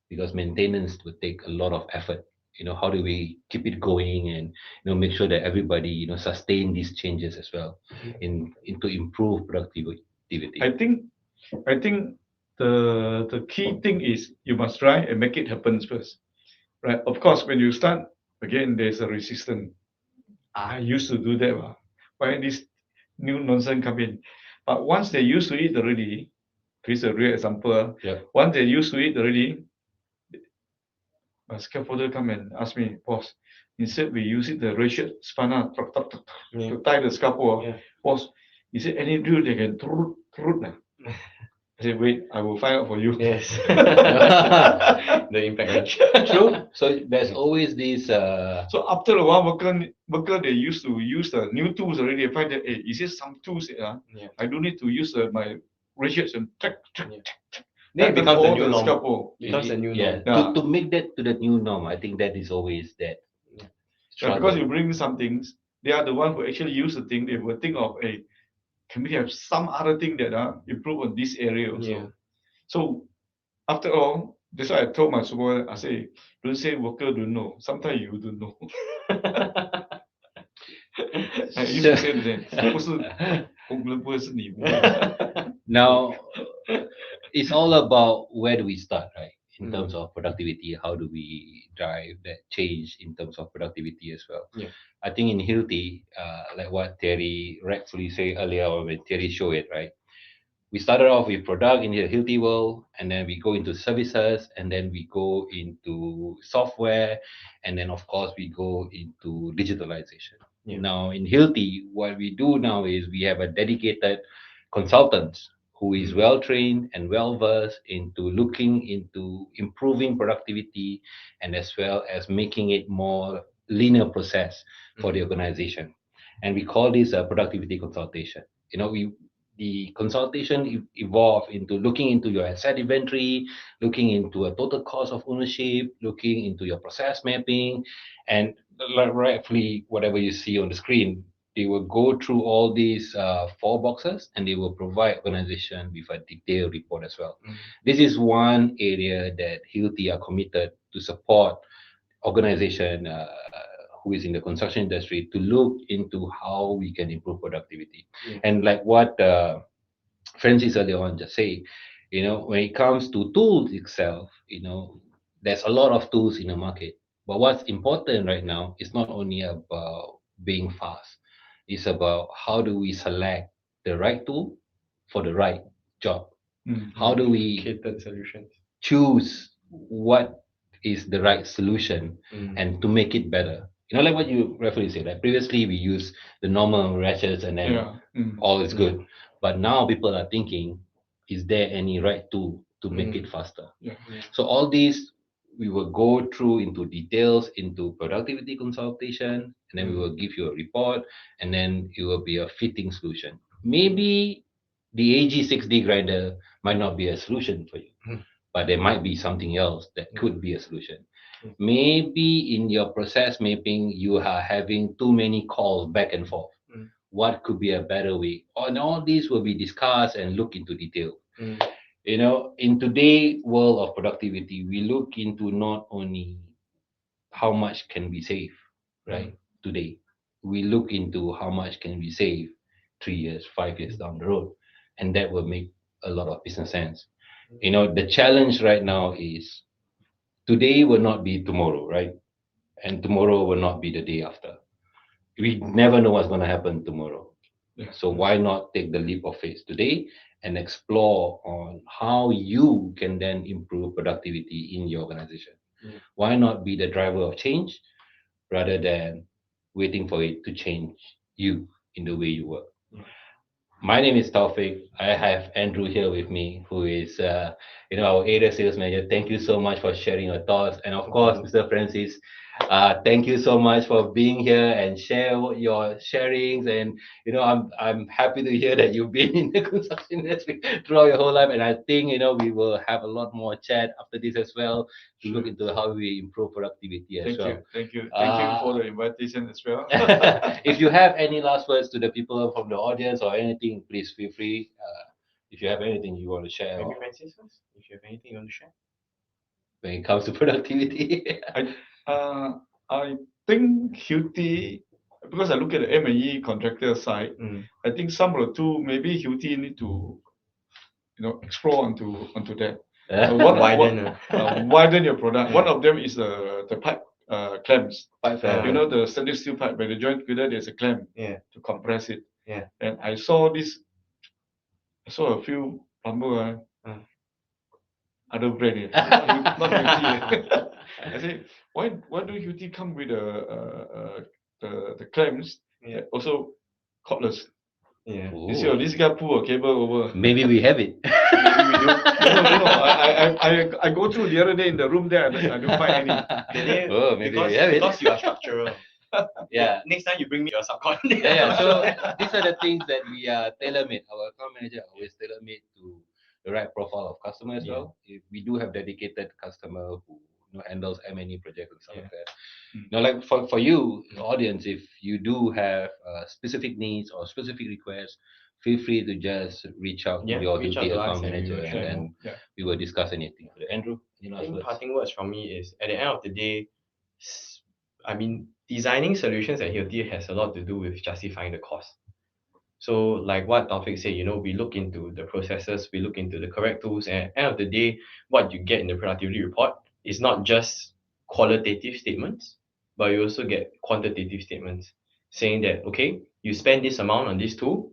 Because maintenance would take a lot of effort. You know, how do we keep it going and make sure that everybody sustain these changes as well in to improve productivity. I think I think the key thing is you must try and make it happen first. Right. Of course, when you start again, there's a resistance. I used to do that. Why this new nonsense come in? But once they used to it already, this is a real example. Yeah. Once they used to it already, a scaffolder come and ask me, boss, instead we use it the ratchet spanner Yeah. to tie the scaffold. Yeah. Boss, is there any drill they can through now? I said, wait, I will find out for you. Yes. The impact range. True. So there's always this. So after a while, worker they used to use the new tools already. I find that, hey, is this some tools? Yeah. I don't need to use my ratios and Yeah. Then it tighten becomes the all new the norm. scaffold. Becomes the new Yeah, norm. to make that to the new norm, I think that is always that. Yeah. Yeah, because struggle. you bring some things, they are the one who actually use the thing. They will think of, hey, can we have some other thing that improve on this area also? Yeah. So after all, that's why I told my supervisor, I say, don't say worker don't know. Sometimes you don't know. I used to say the same. 不是工人不会是你不会。 Now, it's all about where do we start, right? In Mm. terms of productivity, how do we drive that change in terms of productivity as well? Yeah. I think in Hilti, like what Terry rightfully said earlier, or when Terry showed it, right? We started off with product in the Hilti world, and then we go into services, and then we go into software, and then of course we go into digitalization. Yeah. Now in Hilti, what we do now is we have a dedicated consultants who is well trained and well versed into looking into improving productivity and as well as making it more linear process for the organization. And we call this a productivity consultation. You know, the consultation evolved into looking into your asset inventory, looking into a total cost of ownership, looking into your process mapping, and like rightfully whatever you see on the screen, they will go through all these four boxes and they will provide organization with a detailed report as well. This is one area that Hilti are committed to support organization who is in the construction industry to look into how we can improve productivity. Yeah. And like what Francis earlier on just say, when it comes to tools itself, there's a lot of tools in the market. But what's important right now is not only about being fast, it's about how do we select the right tool for the right job. How do we Catered solutions. choose what is the right solution Mm. and to make it better? Like what you referred said, like previously we use the normal ratchets and then Yeah. all is good. But now people are thinking, is there any right tool to make Mm. it faster? Yeah. So all these we will go through into details into productivity consultation, and then we will give you a report, and then it will be a fitting solution. Maybe the AG6D grinder might not be a solution for you, but there might be something else that could be a solution. Maybe in your process mapping, you are having too many calls back and forth. What could be a better way? And all these will be discussed and look into detail. In today's world of productivity, we look into not only how much can we save, right? Today, we look into how much can we save 3 years, 5 years down the road, and that will make a lot of business sense. The challenge right now is today will not be tomorrow, right? And tomorrow will not be the day after. We never know what's going to happen tomorrow. Yeah. So why not take the leap of faith today and explore on how you can then improve productivity in your organization? Why not be the driver of change rather than waiting for it to change you in the way you work? My name is Taufik. I have Andrew here with me, who is, our area sales manager. Thank you so much for sharing your thoughts, and of course, Mr. Francis. Thank you so much for being here and share what your sharings. And I'm happy to hear that you've been in the construction industry throughout your whole life. And I think we will have a lot more chat after this as well to look into how we improve productivity as well. Thank you for the invitation as well. If you have any last words to the people from the audience or anything, please feel free. If you have anything you want to share Maybe Francis first, if you have anything you want to share. when it comes to productivity. I think Hilti, because I look at the M&E contractor side, I think some of the two, maybe Hilti need to, explore onto that. Widen your product. One of them is the pipe clamps. Pipe clamp. The stainless steel pipe, when they join together, there's a clamp to compress it. Yeah. And I saw a few plumber, other brand, not Hilti. I said, why don't Hilti come with the clamps also cordless? Yeah. Ooh. You see, this guy pull a cable over. Maybe we have it. Maybe we do. No. I go through the other day in the room there. I don't find any. Oh, maybe we have it. Because you are structural. Yeah. Next time you bring me your subcon. Yeah. So these are the things that we are tailor-made. Our account manager always tailor-made to the right profile of customer as well. If we do have dedicated customer who handles M&E projects and stuff like that. Like for you, the audience, if you do have specific needs or specific requests, feel free to just reach out to your reach out Hilti to us account and we manager, will and share then we will discuss anything. Andrew, I think parting words from me is, at the end of the day, designing solutions at Hilti has a lot to do with justifying the cost. So like what Taufik said, we look into the processes, we look into the correct tools, and at the end of the day, what you get in the productivity report is not just qualitative statements, but you also get quantitative statements saying that, okay, you spend this amount on this tool,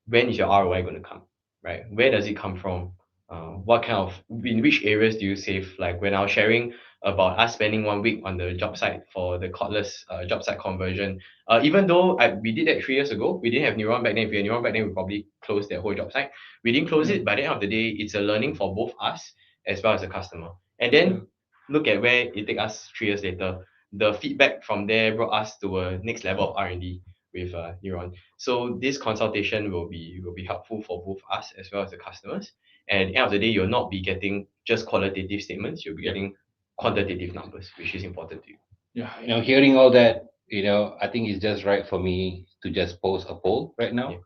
when is your ROI going to come, right? Where does it come from? In which areas do you save? Like when I was sharing about us spending 1 week on the job site for the cordless job site conversion, even though we did that 3 years ago, we didn't have Neuron back then. If we had Neuron back then, we probably closed that whole job site. We didn't close it. By the end of the day, it's a learning for both us as well as the customer. And then look at where it took us 3 years later. The feedback from there brought us to a next level of R&D with Neuron. So this consultation will be helpful for both us as well as the customers. And at the end of the day, you'll not be getting just qualitative statements. You'll be getting quantitative numbers, which is important to you. Yeah. Hearing all that, I think it's just right for me to just post a poll right now.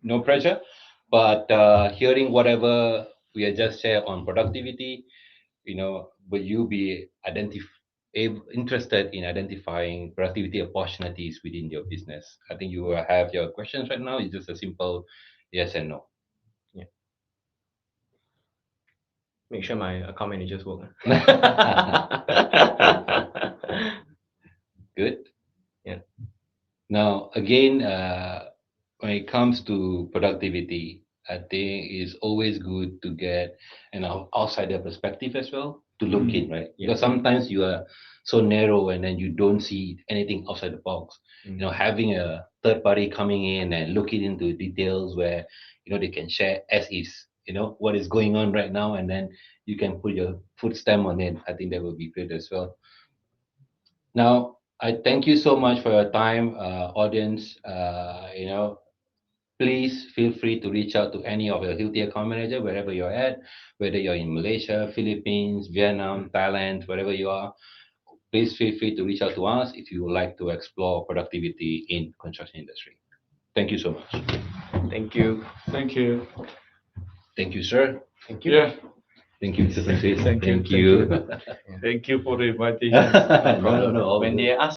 No pressure, but hearing whatever we have just shared on productivity, will you be interested in identifying productivity opportunities within your business? I think you will have your questions right now. It's just a simple yes and no. Make sure my account managers work. Good. Yeah. Now, again, when it comes to productivity, I think it's always good to get an outsider perspective as well to look in, right? Because sometimes you are so narrow and then you don't see anything outside the box. Having a third party coming in and looking into details where they can share as is, what is going on right now, and then you can put your foot stamp on it. I think that would be great as well. Now, I thank you so much for your time, audience. Please feel free to reach out to any of your Hilti account manager wherever you're at, whether you're in Malaysia, Philippines, Vietnam, Thailand, wherever you are. Please feel free to reach out to us if you would like to explore productivity in construction industry. Thank you so much. Thank you. Thank you. Thank you, sir. Thank you. Yeah. Thank you, Mr. Francis. Thank you. Thank you. Thank you for the invitation. No. When they ask